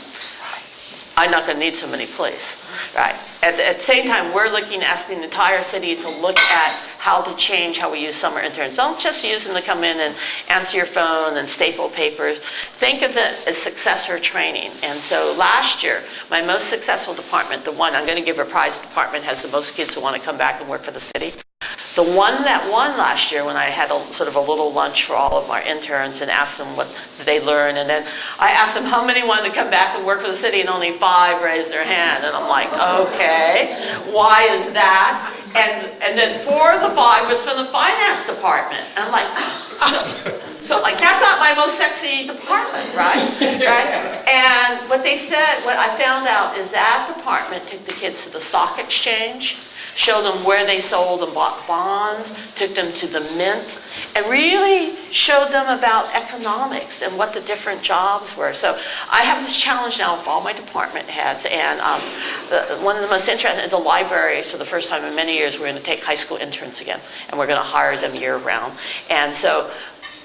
I'm not going to need so many police, right? At the same time, we're asking the entire city to look at how to change how we use summer interns. Don't just use them to come in and answer your phone and staple papers. Think of it as successor training. And so last year, my most successful department, the one I'm going to give a prize department, has the most kids who want to come back and work for the city. The one that won last year, when I had sort of a little lunch for all of our interns and asked them what did they learn, and then I asked them how many wanted to come back and work for the city, and only 5 raised their hand. And I'm like, okay, why is that? And then 4 of the 5 was from the finance department. And I'm like, so like that's not my most sexy department, right? And what they said, what I found out is that department took the kids to the stock exchange, showed them where they sold and bought bonds, took them to the mint, and really showed them about economics and what the different jobs were. So I have this challenge now with all my department heads, and one of the most interesting is the library. For the first time in many years, we're going to take high school interns again, and we're going to hire them year-round. And so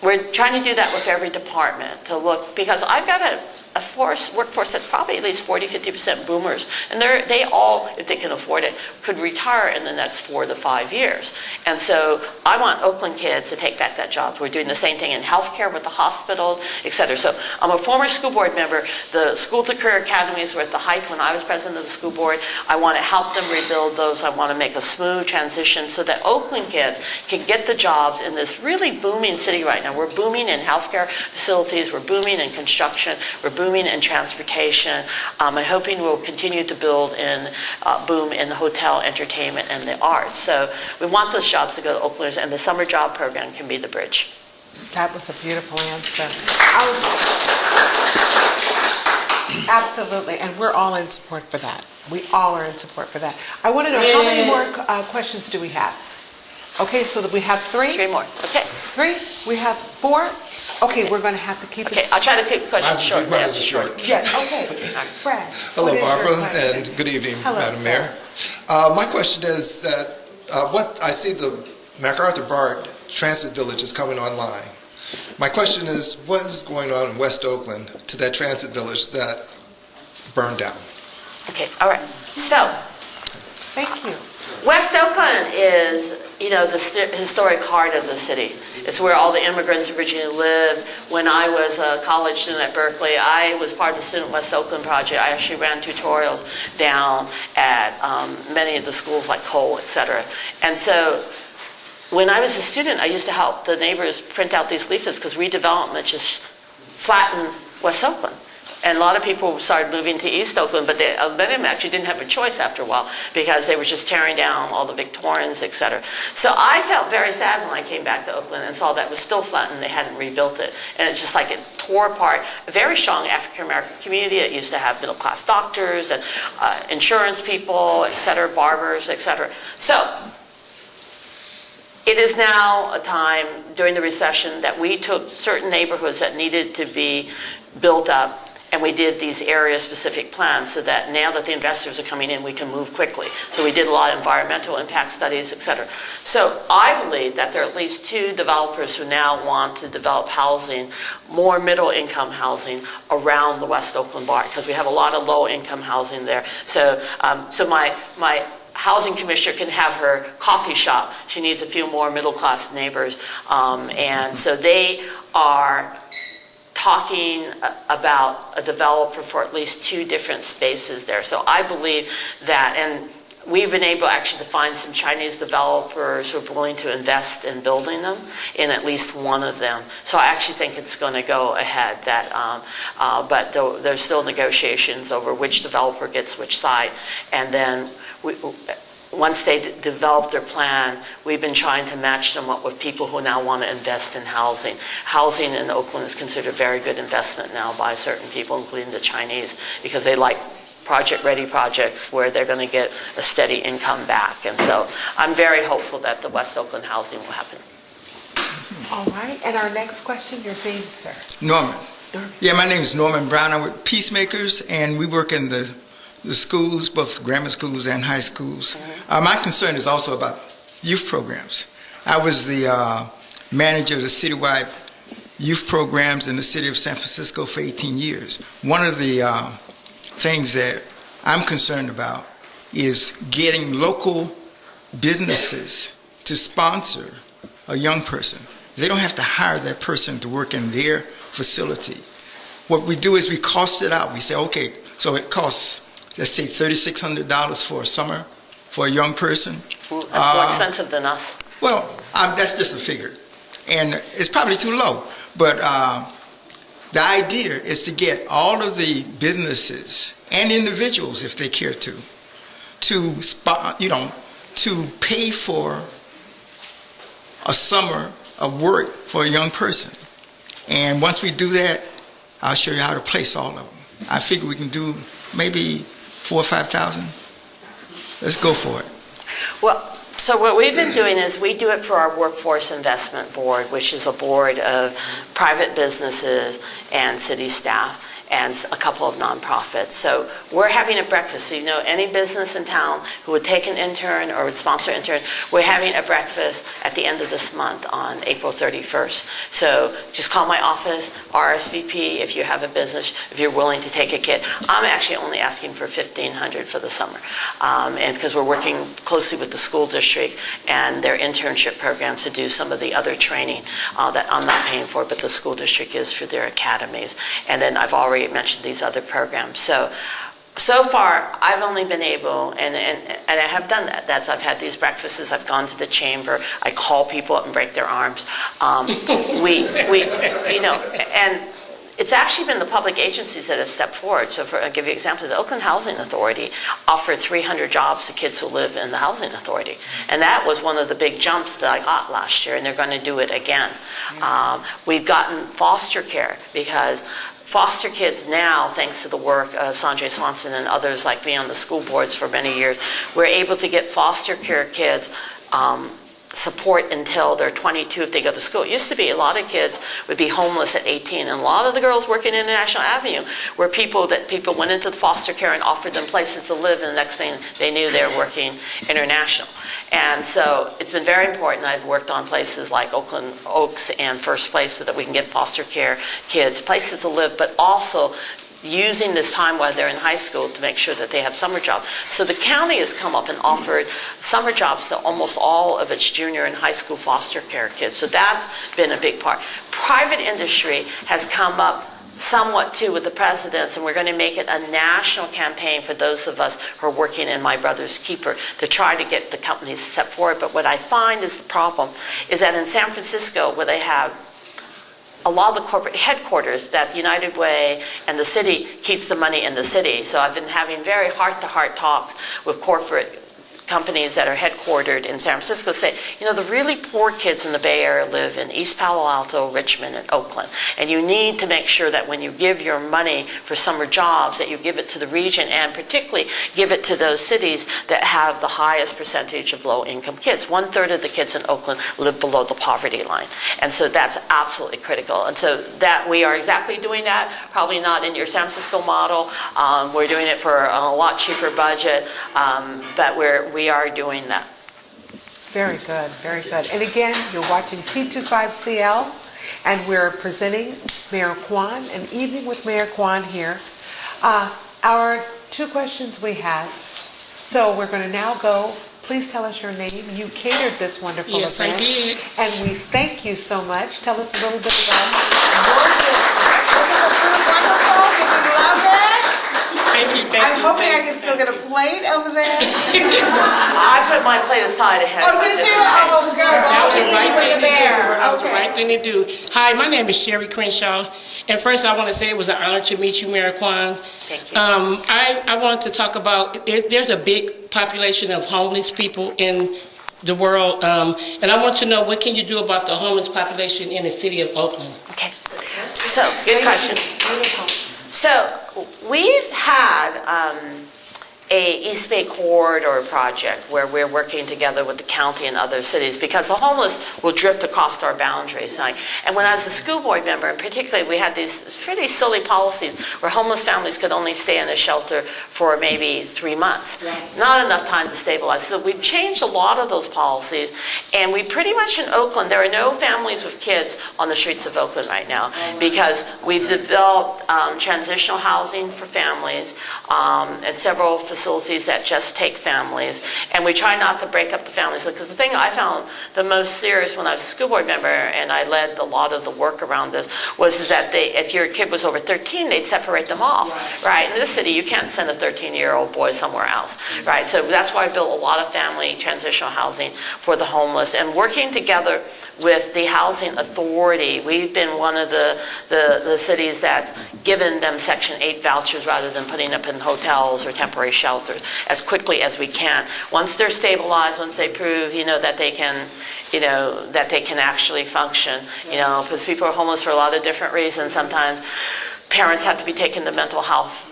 we're trying to do that with every department to look, because I've got a workforce that's probably at least 40–50% boomers, and they all, if they can afford it, could retire in the next 4 to 5 years. And so I want Oakland kids to take back that job. We're doing the same thing in healthcare with the hospitals, etc. So I'm a former school board member. The school to career academies were at the height when I was president of the school board. I want to help them rebuild those. I want to make a smooth transition so that Oakland kids can get the jobs in this really booming city right now. We're booming in healthcare facilities. We're booming in construction. We're booming in transportation. I'm hoping we'll continue to boom in hotel, entertainment, and the arts. So we want those jobs to go to Oaklanders, and the summer job program can be the bridge. That was a beautiful answer. Absolutely, and we're all in support for that. We all are in support for that. I want to know, how many more questions do we have? Okay, so that we have three? Three more, okay. Three? We have four? Okay, we're going to have to keep it. Okay, I'll try to keep questions short. Mine is short. Yeah, okay. Fred. Hello, what is your Barbara, question? and good evening, Hello, Madam sir. Mayor. My question is that I see the MacArthur BART Transit Village is coming online. My question is, what is going on in West Oakland to that transit village that burned down? Okay, all right. So, Thank you. West Oakland is, the historic heart of the city. It's where all the immigrants originally lived. When I was a college student at Berkeley, I was part of the Student West Oakland project. I actually ran tutorials down at many of the schools like Cole, et cetera. And so when I was a student, I used to help the neighbors print out these leaflets because redevelopment just flattened West Oakland. And a lot of people started moving to East Oakland, but many of them actually didn't have a choice after a while because they were just tearing down all the Victorians, et cetera. So I felt very sad when I came back to Oakland and saw that it was still flattened. They hadn't rebuilt it. And it's just like it tore apart a very strong African-American community. It used to have middle-class doctors and insurance people, et cetera, barbers, et cetera. So it is now a time during the recession that we took certain neighborhoods that needed to be built up, and we did these area-specific plans so that now that the investors are coming in, we can move quickly. So we did a lot of environmental impact studies, et cetera. So I believe that there are at least 2 developers who now want to develop housing, more middle-income housing around the West Oakland BART, because we have a lot of low-income housing there. So, my housing commissioner can have her coffee shop. She needs a few more middle-class neighbors. And so they are talking about a developer for at least 2 different spaces there. So I believe that, and we've been able actually to find some Chinese developers who are willing to invest in building them, in at least one of them. So I actually think it's going to go ahead. But there's still negotiations over which developer gets which side. And then once they develop their plan, we've been trying to match them up with people who now want to invest in housing. Housing in Oakland is considered a very good investment now by certain people, including the Chinese, because they like project-ready projects where they're going to get a steady income back. And so I'm very hopeful that the West Oakland housing will happen. All right, and our next question, your name, sir. Norman. Yeah, my name is Norman Brown. I'm with Peacemakers, and we work in the schools, both grammar schools and high schools. My concern is also about youth programs. I was the manager of the citywide youth programs in the city of San Francisco for 18 years. One of the things that I'm concerned about is getting local businesses to sponsor a young person. They don't have to hire that person to work in their facility. What we do is we cost it out. We say, okay, so it costs, let's say, $3,600 for a summer for a young person. Ooh, that's more expensive than us. Well, that's just a figure. And it's probably too low. But the idea is to get all of the businesses and individuals, if they care to pay for a summer of work for a young person. And once we do that, I'll show you how to place all of them. I figure we can do maybe 4,000 or 5,000. Let's go for it. Well, so what we've been doing is we do it for our Workforce Investment Board, which is a board of private businesses and city staff and a couple of nonprofits. So we're having a breakfast. So any business in town who would take an intern or would sponsor an intern, we're having a breakfast at the end of this month on April 31st. So just call my office, RSVP if you have a business, if you're willing to take a kid. I'm actually only asking for $1,500 for the summer. And because we're working closely with the school district and their internship programs to do some of the other training that I'm not paying for, but the school district is for their academies. And then I've already mentioned these other programs. So far, I've only been able, and I have done that. I've had these breakfasts. I've gone to the chamber. I call people up and break their arms. And it's actually been the public agencies that have stepped forward. So I'll give you an example. The Oakland Housing Authority offered 300 jobs to kids who live in the Housing Authority. And that was one of the big jumps that I got last year, and they're going to do it again. We've gotten foster care because foster kids now, thanks to the work of Sanjay Swanson and others like me on the school boards for many years, we're able to get foster care kids support until they're 22 if they go to school. It used to be a lot of kids would be homeless at 18, and a lot of the girls working in National Avenue were people went into the foster care and offered them places to live, and the next thing they knew they were working international. And so it's been very important. I've worked on places like Oakland Oaks and First Place so that we can get foster care kids places to live, but also using this time while they're in high school to make sure that they have summer jobs. So the county has come up and offered summer jobs to almost all of its junior and high school foster care kids. So that's been a big part. Private industry has come up somewhat too with the presidents, and we're going to make it a national campaign for those of us who are working in My Brother's Keeper to try to get the companies to step forward. But what I find is the problem is that in San Francisco, where they have a lot of the corporate headquarters, that the United Way and the city keeps the money in the city. So I've been having very heart-to-heart talks with corporate companies that are headquartered in San Francisco say, the really poor kids in the Bay Area live in East Palo Alto, Richmond, and Oakland. And you need to make sure that when you give your money for summer jobs, that you give it to the region, and particularly give it to those cities that have the highest percentage of low-income kids. 1/3 of the kids in Oakland live below the poverty line. And so that's absolutely critical. And so that we are exactly doing that, probably not in your San Francisco model. We're doing it for a lot cheaper budget, but we are doing that. Very good, very good. And again, you're watching T25CL, and we're presenting Mayor Quan, an evening with Mayor Quan here. Our two questions we have. So we're going to now go. Please tell us your name. You catered this wonderful event. Yes, I did. And we thank you so much. Tell us a little bit about your business. Isn't it wonderful? Did we love it? I'm hoping I can still get a plate over there. I put my plate aside ahead. Oh, did you? Oh, good. Well, I'll be eating with the mayor. That was the right thing to do. Hi, my name is Sherry Crenshaw. And first, I want to say it was an honor to meet you, Mayor Quan. Thank you. I wanted to talk about, there's a big population of homeless people in the world. And I want to know, what can you do about the homeless population in the city of Oakland? Okay. So, good question. So, we've had a East Bay Corridor project where we're working together with the county and other cities, because the homeless will drift across our boundaries. And when I was a school board member, in particular, we had these pretty silly policies where homeless families could only stay in a shelter for maybe 3 months. Not enough time to stabilize. So we've changed a lot of those policies, and we pretty much in Oakland, there are no families with kids on the streets of Oakland right now, because we've developed transitional housing for families and several facilities that just take families, and we try not to break up the families. Because the thing I found the most serious when I was a school board member, and I led a lot of the work around this, was that if your kid was over 13, they'd separate them off. Right? In this city, you can't send a 13-year-old boy somewhere else. Right? So that's why I built a lot of family transitional housing for the homeless, and working together with the Housing Authority. We've been one of the cities that's given them Section 8 vouchers rather than putting up in hotels or temporary shelters as quickly as we can. Once they're stabilized, once they prove, that they can actually function, because people are homeless for a lot of different reasons. Sometimes parents have to be taken to mental health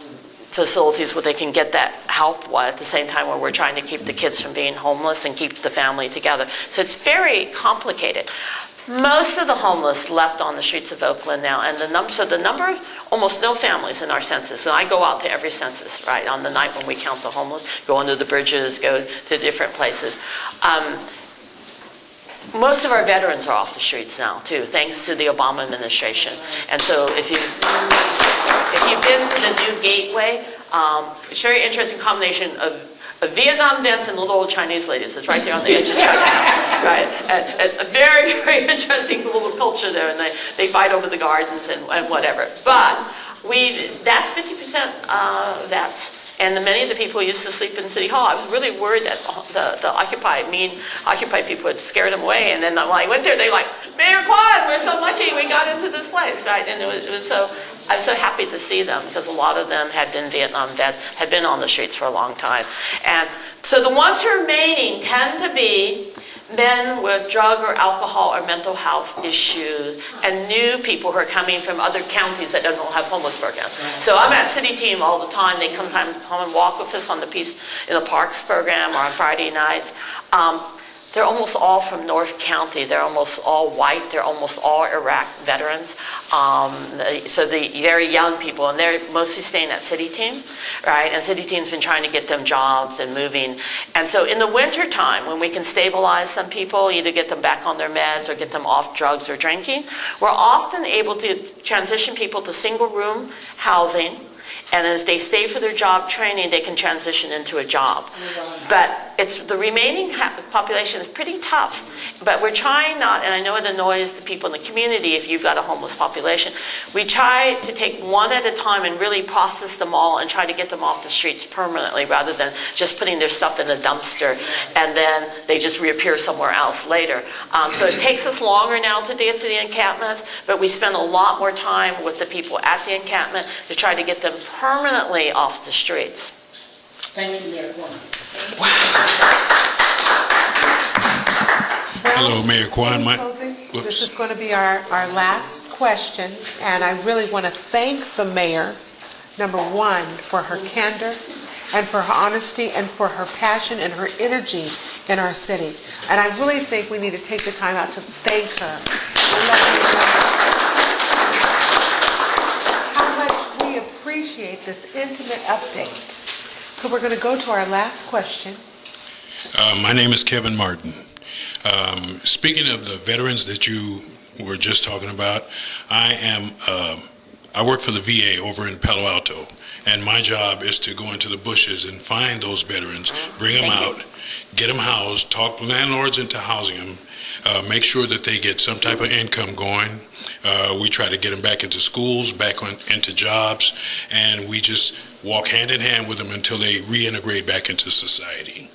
facilities where they can get that help while at the same time where we're trying to keep the kids from being homeless and keep the family together. So it's very complicated. Most of the homeless left on the streets of Oakland now, and the number, almost no families in our census. And I go out to every census, right, on the night when we count the homeless, go under the bridges, go to different places. Most of our veterans are off the streets now, too, thanks to the Obama administration. And so if you've been to the new Gateway, it's a very interesting combination of Vietnam vets and little old Chinese ladies. It's right there on the edge of China, right? And it's a very, very interesting little culture there, and they fight over the gardens and whatever. But that's 50% vets. And many of the people who used to sleep in City Hall, I was really worried that the occupied people had scared them away. And then when I went there, they were like, Mayor Quan, we're so lucky we got into this place, right? And I was so happy to see them, because a lot of them had been Vietnam vets, had been on the streets for a long time. And so the ones who are remaining tend to be men with drug or alcohol or mental health issues, and new people who are coming from other counties that don't have homeless programs. So I'm at City Team all the time. They come home and walk with us on the Peace in the Parks program or on Friday nights. They're almost all from North County. They're almost all white. They're almost all Iraq veterans. So the very young people, and they're mostly staying at City Team, right? And City Team's been trying to get them jobs and moving. And so in the winter time, when we can stabilize some people, either get them back on their meds or get them off drugs or drinking, we're often able to transition people to single room housing. And if they stay for their job training, they can transition into a job. But it's the remaining population is pretty tough. But we're trying not, and I know it annoys the people in the community if you've got a homeless population, we try to take one at a time and really process them all and try to get them off the streets permanently rather than just putting their stuff in a dumpster and then they just reappear somewhere else later. So it takes us longer now to get to the encampments, but we spend a lot more time with the people at the encampment to try to get them permanently off the streets. Thank you, Mayor Quan. Hello, Mayor Quan. This is going to be our last question, and I really want to thank the mayor, number one, for her candor and for her honesty and for her passion and her energy in our city. And I really think we need to take the time out to thank her and let her know how much we appreciate this intimate update. So we're going to go to our last question. My name is Kevin Martin. Speaking of the veterans that you were just talking about, I work for the VA over in Palo Alto, and my job is to go into the bushes and find those veterans, bring them out, get them housed, talk landlords into housing them, make sure that they get some type of income going. We try to get them back into schools, into jobs, and we just walk hand in hand with them until they reintegrate back into society.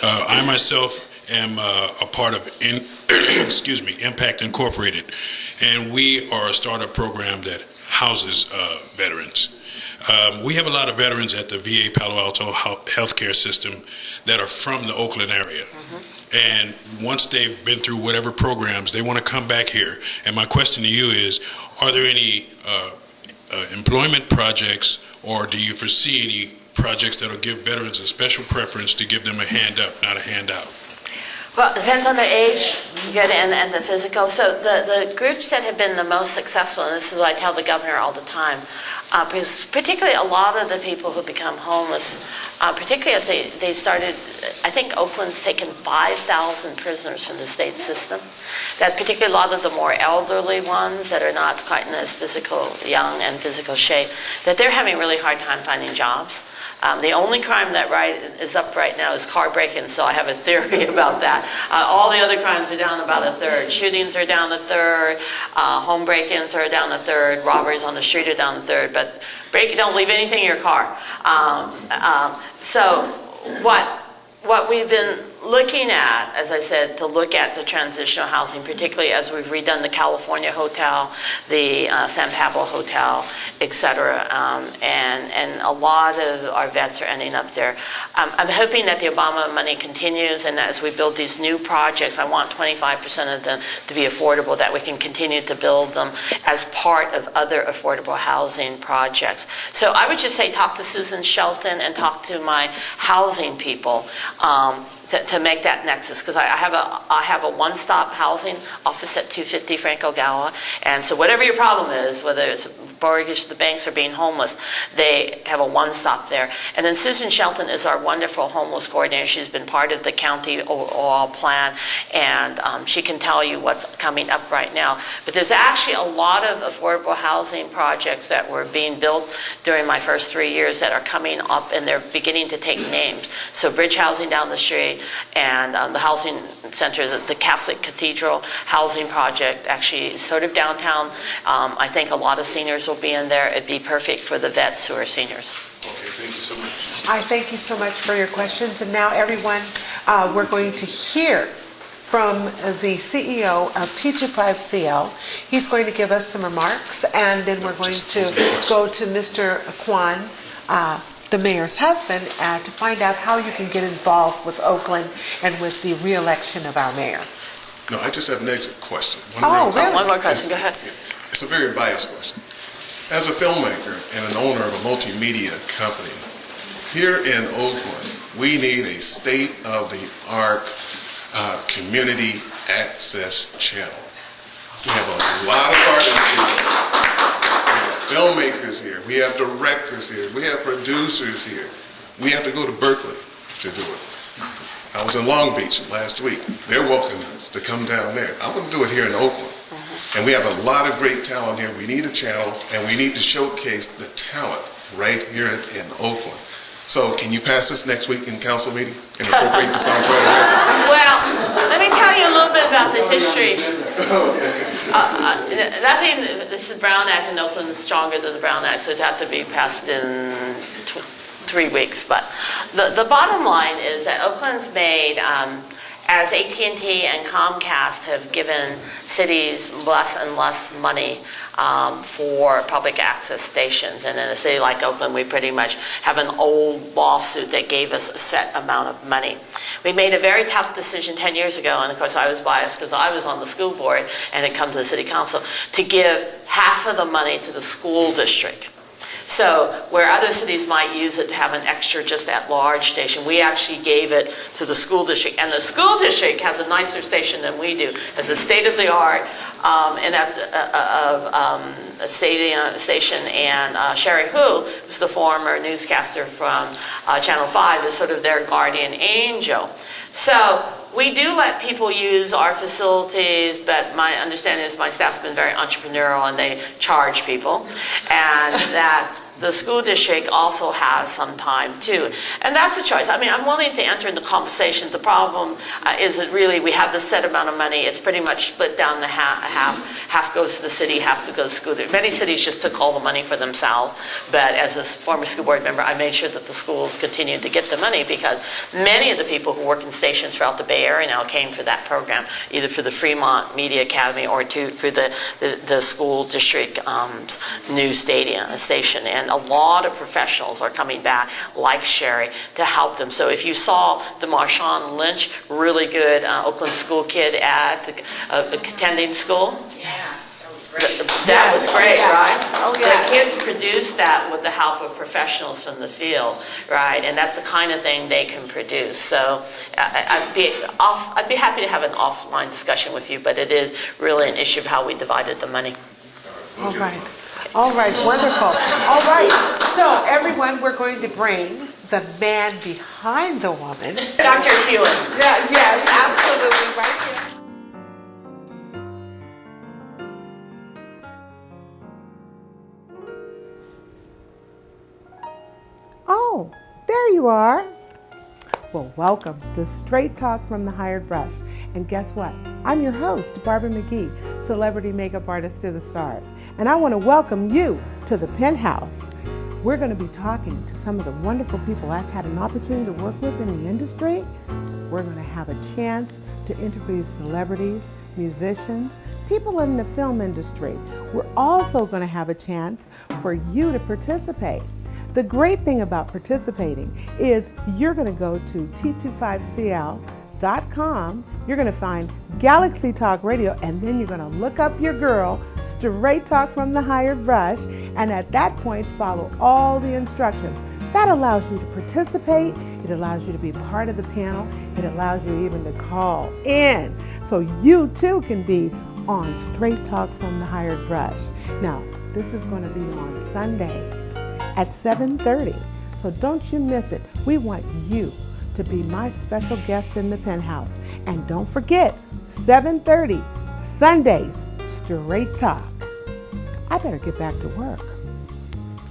I myself am a part of Impact Incorporated, and we are a startup program that houses veterans. We have a lot of veterans at the VA Palo Alto healthcare system that are from the Oakland area. And once they've been through whatever programs, they want to come back here. And my question to you is, are there any employment projects, or do you foresee any projects that will give veterans a special preference to give them a hand up, not a handout? Well, it depends on the age and the physical. So the groups that have been the most successful, and this is what I tell the governor all the time, because particularly a lot of the people who become homeless, particularly as they started, I think Oakland's taken 5,000 prisoners from the state system. That particularly a lot of the more elderly ones that are not quite in as young and physical shape, that they're having a really hard time finding jobs. The only crime that is up right now is car break-ins, so I have a theory about that. All the other crimes are down about a third. Shootings are down a third. Home break-ins are down a third. Robberies on the street are down a third. But don't leave anything in your car. So what we've been looking at, as I said, to look at the transitional housing, particularly as we've redone the California Hotel, the San Pablo Hotel, etc., and a lot of our vets are ending up there. I'm hoping that the Obama money continues, and that as we build these new projects, I want 25% of them to be affordable, that we can continue to build them as part of other affordable housing projects. So I would just say talk to Susan Shelton and talk to my housing people to make that nexus, because I have a one-stop housing office at 250 Franco Gowa, and so whatever your problem is, whether it's mortgage, the banks, or being homeless, they have a one-stop there. And then Susan Shelton is our wonderful homeless coordinator. She's been part of the county overall plan, and she can tell you what's coming up right now. But there's actually a lot of affordable housing projects that were being built during my first 3 years that are coming up, and they're beginning to take names. So Bridge Housing down the street, and the housing center, the Catholic Cathedral Housing Project, actually sort of downtown. I think a lot of seniors will be in there. It'd be perfect for the vets who are seniors. Okay, thank you so much. I thank you so much for your questions. And now, everyone, we're going to hear from the CEO of T25CL. He's going to give us some remarks, and then we're going to go to Mr. Quan the mayor's husband to find out how you can get involved with Oakland and with the re-election of our mayor. No, I just have an exit question. Really? One more question, go ahead. It's a very biased question. As a filmmaker and an owner of a multimedia company, here in Oakland, we need a state-of-the-art community access channel. We have a lot of artists here. We have filmmakers here. We have directors here. We have producers here. We have to go to Berkeley to do it. I was in Long Beach last week. They're welcoming us to come down there. I want to do it here in Oakland. And we have a lot of great talent here. We need a channel, and we need to showcase the talent right here in Oakland. So can you pass this next week in council meeting and appropriate the funds right away? Well, let me tell you a little bit about the history. This is Brown Act in Oakland is stronger than the Brown Act, so it'd have to be passed in 3 weeks. But the bottom line is that Oakland's made, as AT&T and Comcast have given cities less and less money for public access stations. And in a city like Oakland, we pretty much have an old lawsuit that gave us a set amount of money. We made a very tough decision 10 years ago, and of course I was biased because I was on the school board and it come to the city council, to give half of the money to the school district. So where other cities might use it to have an extra just at large station, we actually gave it to the school district. And the school district has a nicer station than we do. It's a state-of-the-art, and that's a station. And Sherry Hu, who's the former newscaster from Channel 5, is sort of their guardian angel. So we do let people use our facilities, but my understanding is my staff's been very entrepreneurial and they charge people. And that the school district also has some time too. And that's a choice. I mean, I'm willing to enter in the conversation. The problem is that really we have this set amount of money. It's pretty much split down the half. Half goes to the city, half to go to school. Many cities just took all the money for themselves. But as a former school board member, I made sure that the schools continued to get the money because many of the people who work in stations throughout the Bay Area now came for that program, either for the Fremont Media Academy or for the school district new station. And a lot of professionals are coming back, like Sherry, to help them. So if you saw the Marshawn Lynch, really good Oakland school kid at attending school. Yes. That was great, right? Oh, yeah. The kids produced that with the help of professionals from the field, right? And that's the kind of thing they can produce. So I'd be happy to have an offline discussion with you, but it is really an issue of how we divided the money. All right. All right, wonderful. All right, so everyone, we're going to bring the man behind the woman. Dr. Hewitt. Yeah, yes, absolutely, right here. Oh, there you are. Well, welcome to Straight Talk from the Hired Brush. And guess what? I'm your host, Barbara McGee, celebrity makeup artist to the stars. And I want to welcome you to the Penthouse. We're going to be talking to some of the wonderful people I've had an opportunity to work with in the industry. We're going to have a chance to interview celebrities, musicians, people in the film industry. We're also going to have a chance for you to participate. The great thing about participating is you're going to go to t25cl.com, you're going to find Galaxy Talk Radio, and then you're going to look up your girl, Straight Talk from the Hired Brush, and at that point follow all the instructions. That allows you to participate, it allows you to be part of the panel, it allows you even to call in, so you too can be on Straight Talk from the Hired Brush. Now, this is going to be on Sundays at 7:30, so don't you miss it. We want you to be my special guest in the Penthouse. And don't forget, 7:30, Sundays, Straight Talk. I better get back to work.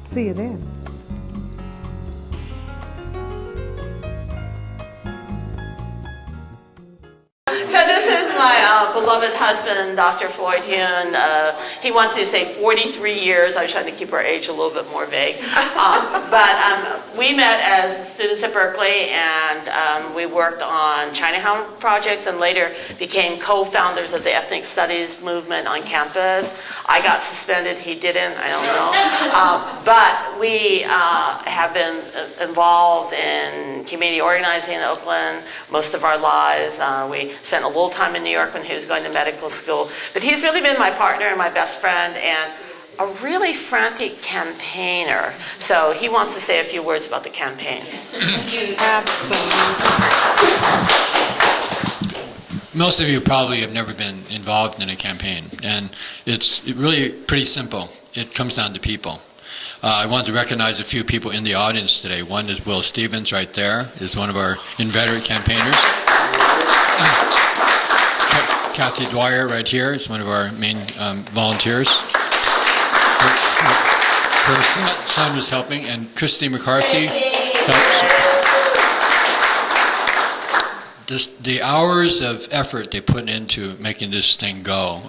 See you then. So this is my beloved husband, Dr. Floyd Hune. He wants me to say 43 years. I was trying to keep our age a little bit more vague. But we met as students at Berkeley, and we worked on Chinatown projects and later became co-founders of the ethnic studies movement on campus. I got suspended. He didn't. I don't know. But we have been involved in community organizing in Oakland most of our lives. We spent a little time in New York when he was going to medical school. But he's really been my partner and my best friend and a really frantic campaigner. So he wants to say a few words about the campaign. Most of you probably have never been involved in a campaign, and it's really pretty simple. It comes down to people. I want to recognize a few people in the audience today. One is Will Stevens right there, is one of our inveterate campaigners. Kathy Dwyer right here is one of our main volunteers. Her son was helping, and Christy McCarthy helps. The hours of effort they put into making this thing go.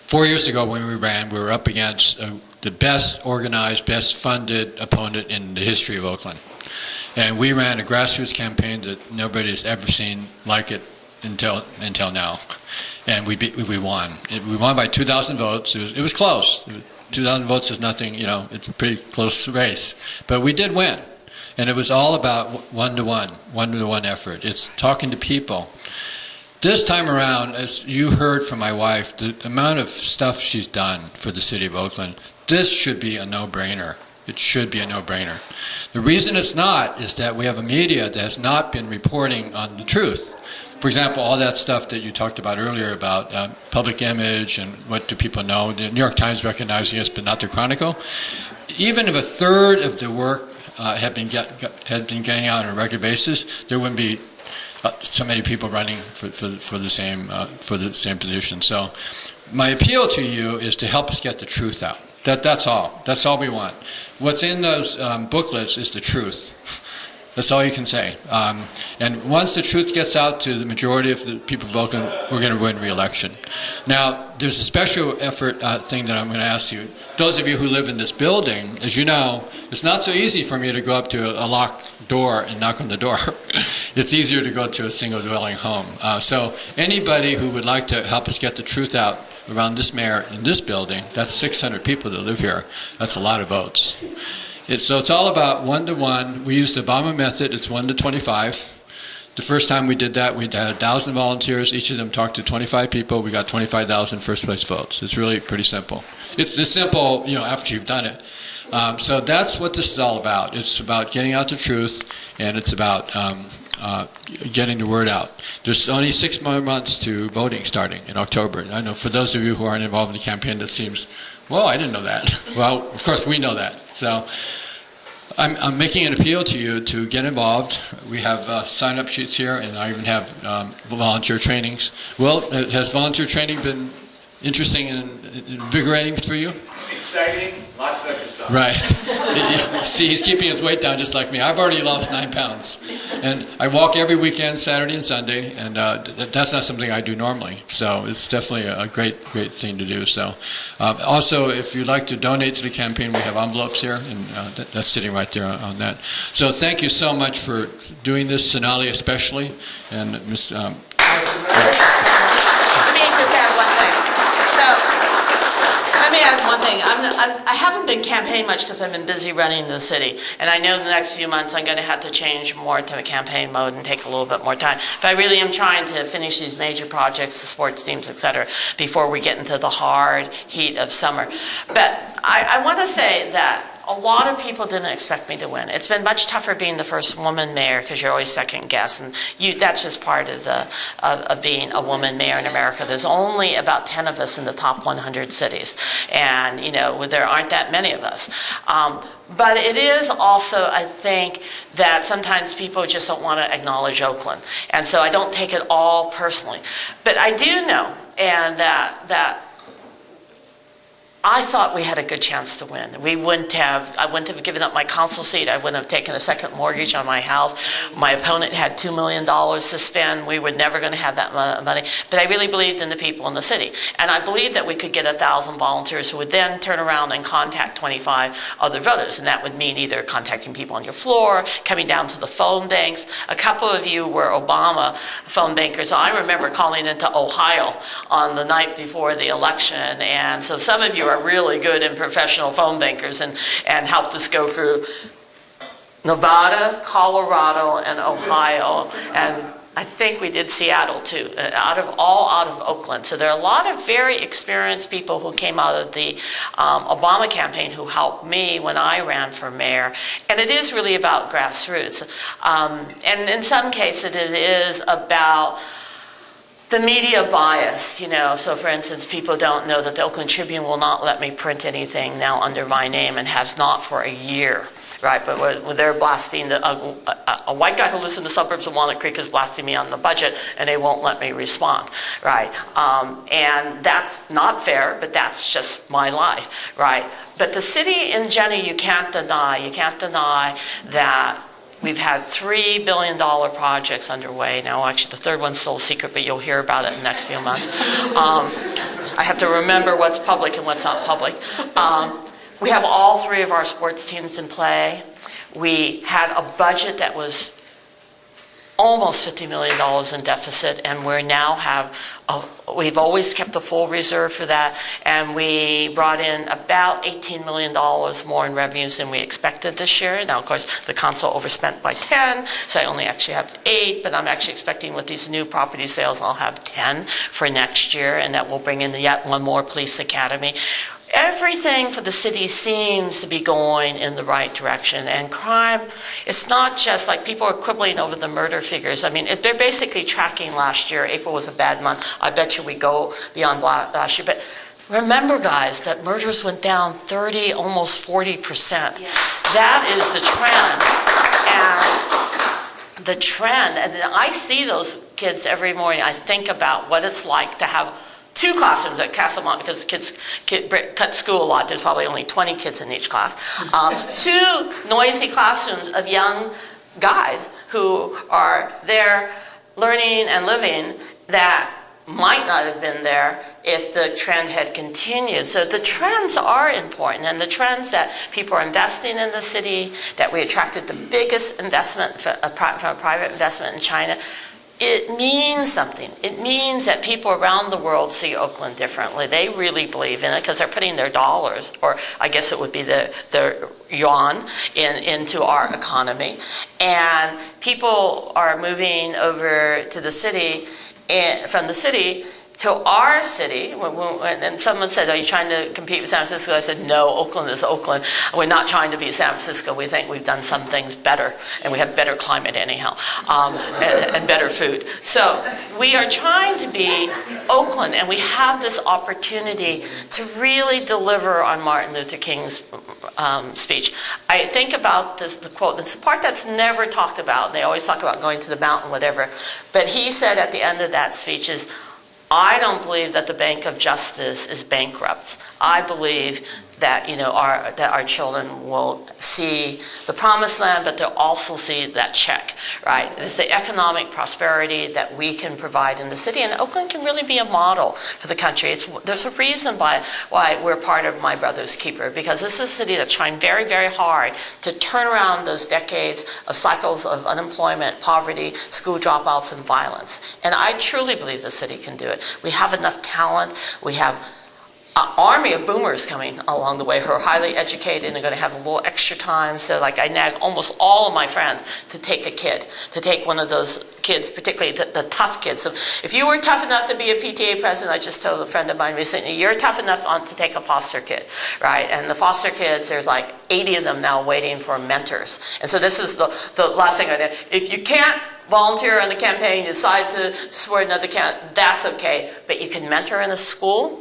4 years ago when we ran, we were up against the best organized, best funded opponent in the history of Oakland. And we ran a grassroots campaign that nobody has ever seen like it until now. And we won. We won by 2,000 votes. It was close. 2,000 votes is nothing, it's a pretty close race. But we did win. And it was all about one-to-one effort. It's talking to people. This time around, as you heard from my wife, the amount of stuff she's done for the city of Oakland, this should be a no-brainer. It should be a no-brainer. The reason it's not is that we have a media that has not been reporting on the truth. For example, all that stuff that you talked about earlier about public image and what do people know, the New York Times recognizing us, but not the Chronicle. Even if a third of the work had been getting out on a regular basis, there wouldn't be so many people running for the same position. So, my appeal to you is to help us get the truth out. That's all. That's all we want. What's in those booklets is the truth. That's all you can say. And once the truth gets out to the majority of the people of Oakland, we're going to win re-election. Now, there's a special effort thing that I'm going to ask you. Those of you who live in this building, as you know, it's not so easy for me to go up to a locked door and knock on the door. It's easier to go to a single dwelling home. So anybody who would like to help us get the truth out around this mayor in this building, that's 600 people that live here. That's a lot of votes. So it's all about one-to-one. We used the Obama method. It's 1 to 25. The first time we did that, we had 1,000 volunteers. Each of them talked to 25 people. We got 25,000 first-place votes. It's really pretty simple. It's this simple, after you've done it. So that's what this is all about. It's about getting out the truth, and it's about getting the word out. There's only 6 more months to voting starting in October. I know for those of you who aren't involved in the campaign, that seems, well, I didn't know that. Well, of course we know that. So I'm making an appeal to you to get involved. We have sign-up sheets here, and I even have volunteer trainings. Well, has volunteer training been interesting and invigorating for you? Exciting, lots of exercise. Right. See, he's keeping his weight down just like me. I've already lost 9 pounds. And I walk every weekend, Saturday and Sunday, and that's not something I do normally. So it's definitely a great thing to do. So also, if you'd like to donate to the campaign, we have envelopes here, and that's sitting right there on that. So thank you so much for doing this, Sanalli especially, and Ms. Let me just add one thing. Let me add one thing. I haven't been campaigning much because I've been busy running the city. And I know the next few months I'm going to have to change more to a campaign mode and take a little bit more time. But I really am trying to finish these major projects, the sports teams, etc., before we get into the hard heat of summer. But I want to say that a lot of people didn't expect me to win. It's been much tougher being the first woman mayor because you're always second guess, and that's just part of of being a woman mayor in America. There's only about 10 of us in the top 100 cities, and there aren't that many of us. But it is also, I think, that sometimes people just don't want to acknowledge Oakland, and so I don't take it all personally. But I do know, and that I thought we had a good chance to win. I wouldn't have given up my council seat. I wouldn't have taken a second mortgage on my house. My opponent had $2 million to spend. We were never going to have that money. But I really believed in the people in the city. And I believed that we could get 1,000 volunteers who would then turn around and contact 25 other voters. And that would mean either contacting people on your floor, coming down to the phone banks. A couple of you were Obama phone bankers. I remember calling into Ohio on the night before the election. And so some of you are really good and professional phone bankers and helped us go through Nevada, Colorado, and Ohio. And I think we did Seattle too, out of Oakland. So there are a lot of very experienced people who came out of the Obama campaign who helped me when I ran for mayor. And it is really about grassroots. And in some cases it is about the media bias, you know. So for instance, people don't know that the Oakland Tribune will not let me print anything now under my name and has not for a year. Right, but when they're blasting, a white guy who lives in the suburbs of Walnut Creek is blasting me on the budget, and they won't let me respond, right? And that's not fair, but that's just my life, right? But the city in general, you can't deny that we've had $3 billion projects underway. Now, actually, the third one's still a secret, but you'll hear about it in the next few months. I have to remember what's public and what's not public. We have all three of our sports teams in play. We had a budget that was almost $50 million in deficit, and we now have, we've always kept a full reserve for that, and we brought in about $18 million more in revenues than we expected this year. Now, of course, the council overspent by 10, so I only actually have 8, but I'm actually expecting with these new property sales, I'll have 10 for next year, and that will bring in yet one more police academy. Everything for the city seems to be going in the right direction. And crime, it's not just like people are quibbling over the murder figures. I mean, they're basically tracking last year. April was a bad month. I bet you we go beyond last year. But remember, guys, that murders went down 30, almost 40%. Yeah. That is the trend. And the trend, and I see those kids every morning. I think about what it's like to have 2 classrooms at Castlemont, because kids cut school a lot. There's probably only 20 kids in each class. 2 noisy classrooms of young guys who are there learning and living that might not have been there if the trend had continued. So the trends are important, and the trends that people are investing in the city, that we attracted the biggest investment from a private investment in China. It means something. It means that people around the world see Oakland differently. They really believe in it because they're putting their dollars, or I guess it would be their yuan, into our economy. And people are moving over to the city, from the city to our city. And someone said, are you trying to compete with San Francisco? I said, no, Oakland is Oakland. We're not trying to be San Francisco. We think we've done some things better, and we have better climate anyhow, and better food. So we are trying to be Oakland, and we have this opportunity to really deliver on Martin Luther King's speech. I think about this, the quote, it's the part that's never talked about. They always talk about going to the mountain, whatever. But he said at the end of that speech is, I don't believe that the Bank of Justice is bankrupt. I believe that that our children will see the promised land, but they'll also see that check, right? It's the economic prosperity that we can provide in the city, and Oakland can really be a model for the country. There's a reason why we're part of My Brother's Keeper, because this is a city that's trying very, very hard to turn around those decades of cycles of unemployment, poverty, school dropouts, and violence. And I truly believe the city can do it. We have enough talent. We have an army of boomers coming along the way who are highly educated and are going to have a little extra time. So like I nag almost all of my friends to take a kid, to take one of those kids, particularly the tough kids. So if you were tough enough to be a PTA president, I just told a friend of mine recently, you're tough enough to take a foster kid, right? And the foster kids, there's like 80 of them now waiting for mentors. And so this is the last thing I did. If you can't volunteer on the campaign, you decide to support another candidate, that's okay. But you can mentor in a school,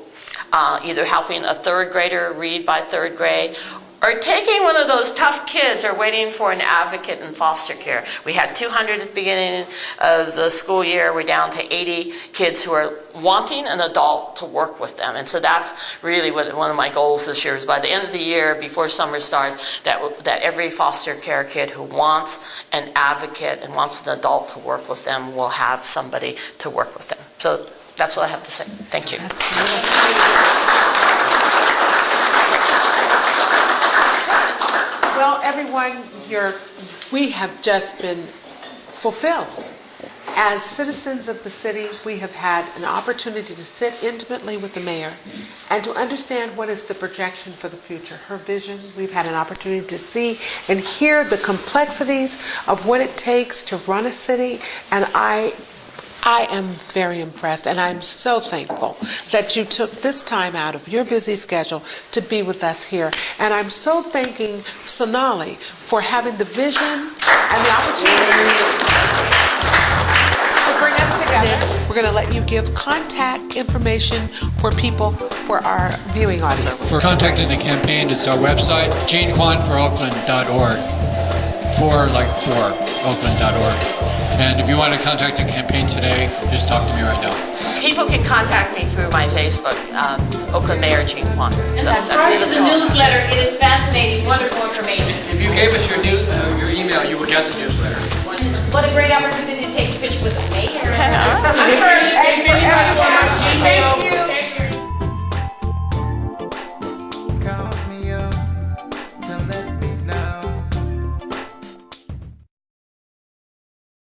either helping a 3rd grader read by 3rd grade, or taking one of those tough kids or waiting for an advocate in foster care. We had 200 at the beginning of the school year. We're down to 80 kids who are wanting an adult to work with them. And so that's really one of my goals this year is by the end of the year, before summer starts, that every foster care kid who wants an advocate and wants an adult to work with them will have somebody to work with them. So that's what I have to say. Thank you. Well, everyone, we have just been fulfilled. As citizens of the city, we have had an opportunity to sit intimately with the mayor and to understand what is the projection for the future, her vision. We've had an opportunity to see and hear the complexities of what it takes to run a city, and I am very impressed, and I'm so thankful that you took this time out of your busy schedule to be with us here. And I'm so thanking Sanalli for having the vision and the opportunity to bring us together. We're going to let you give contact information for people, for our viewing audience. For contacting the campaign, it's our website, jeanquanforoakland.org. Oakland.org. And if you want to contact the campaign today, just talk to me right now. People can contact me through my Facebook, Oakland Mayor Jean Quan. So Subscribe to the newsletter. It is fascinating, wonderful information. If you gave us your email, you will get the newsletter. What a great opportunity to take a picture with the mayor. I'm first.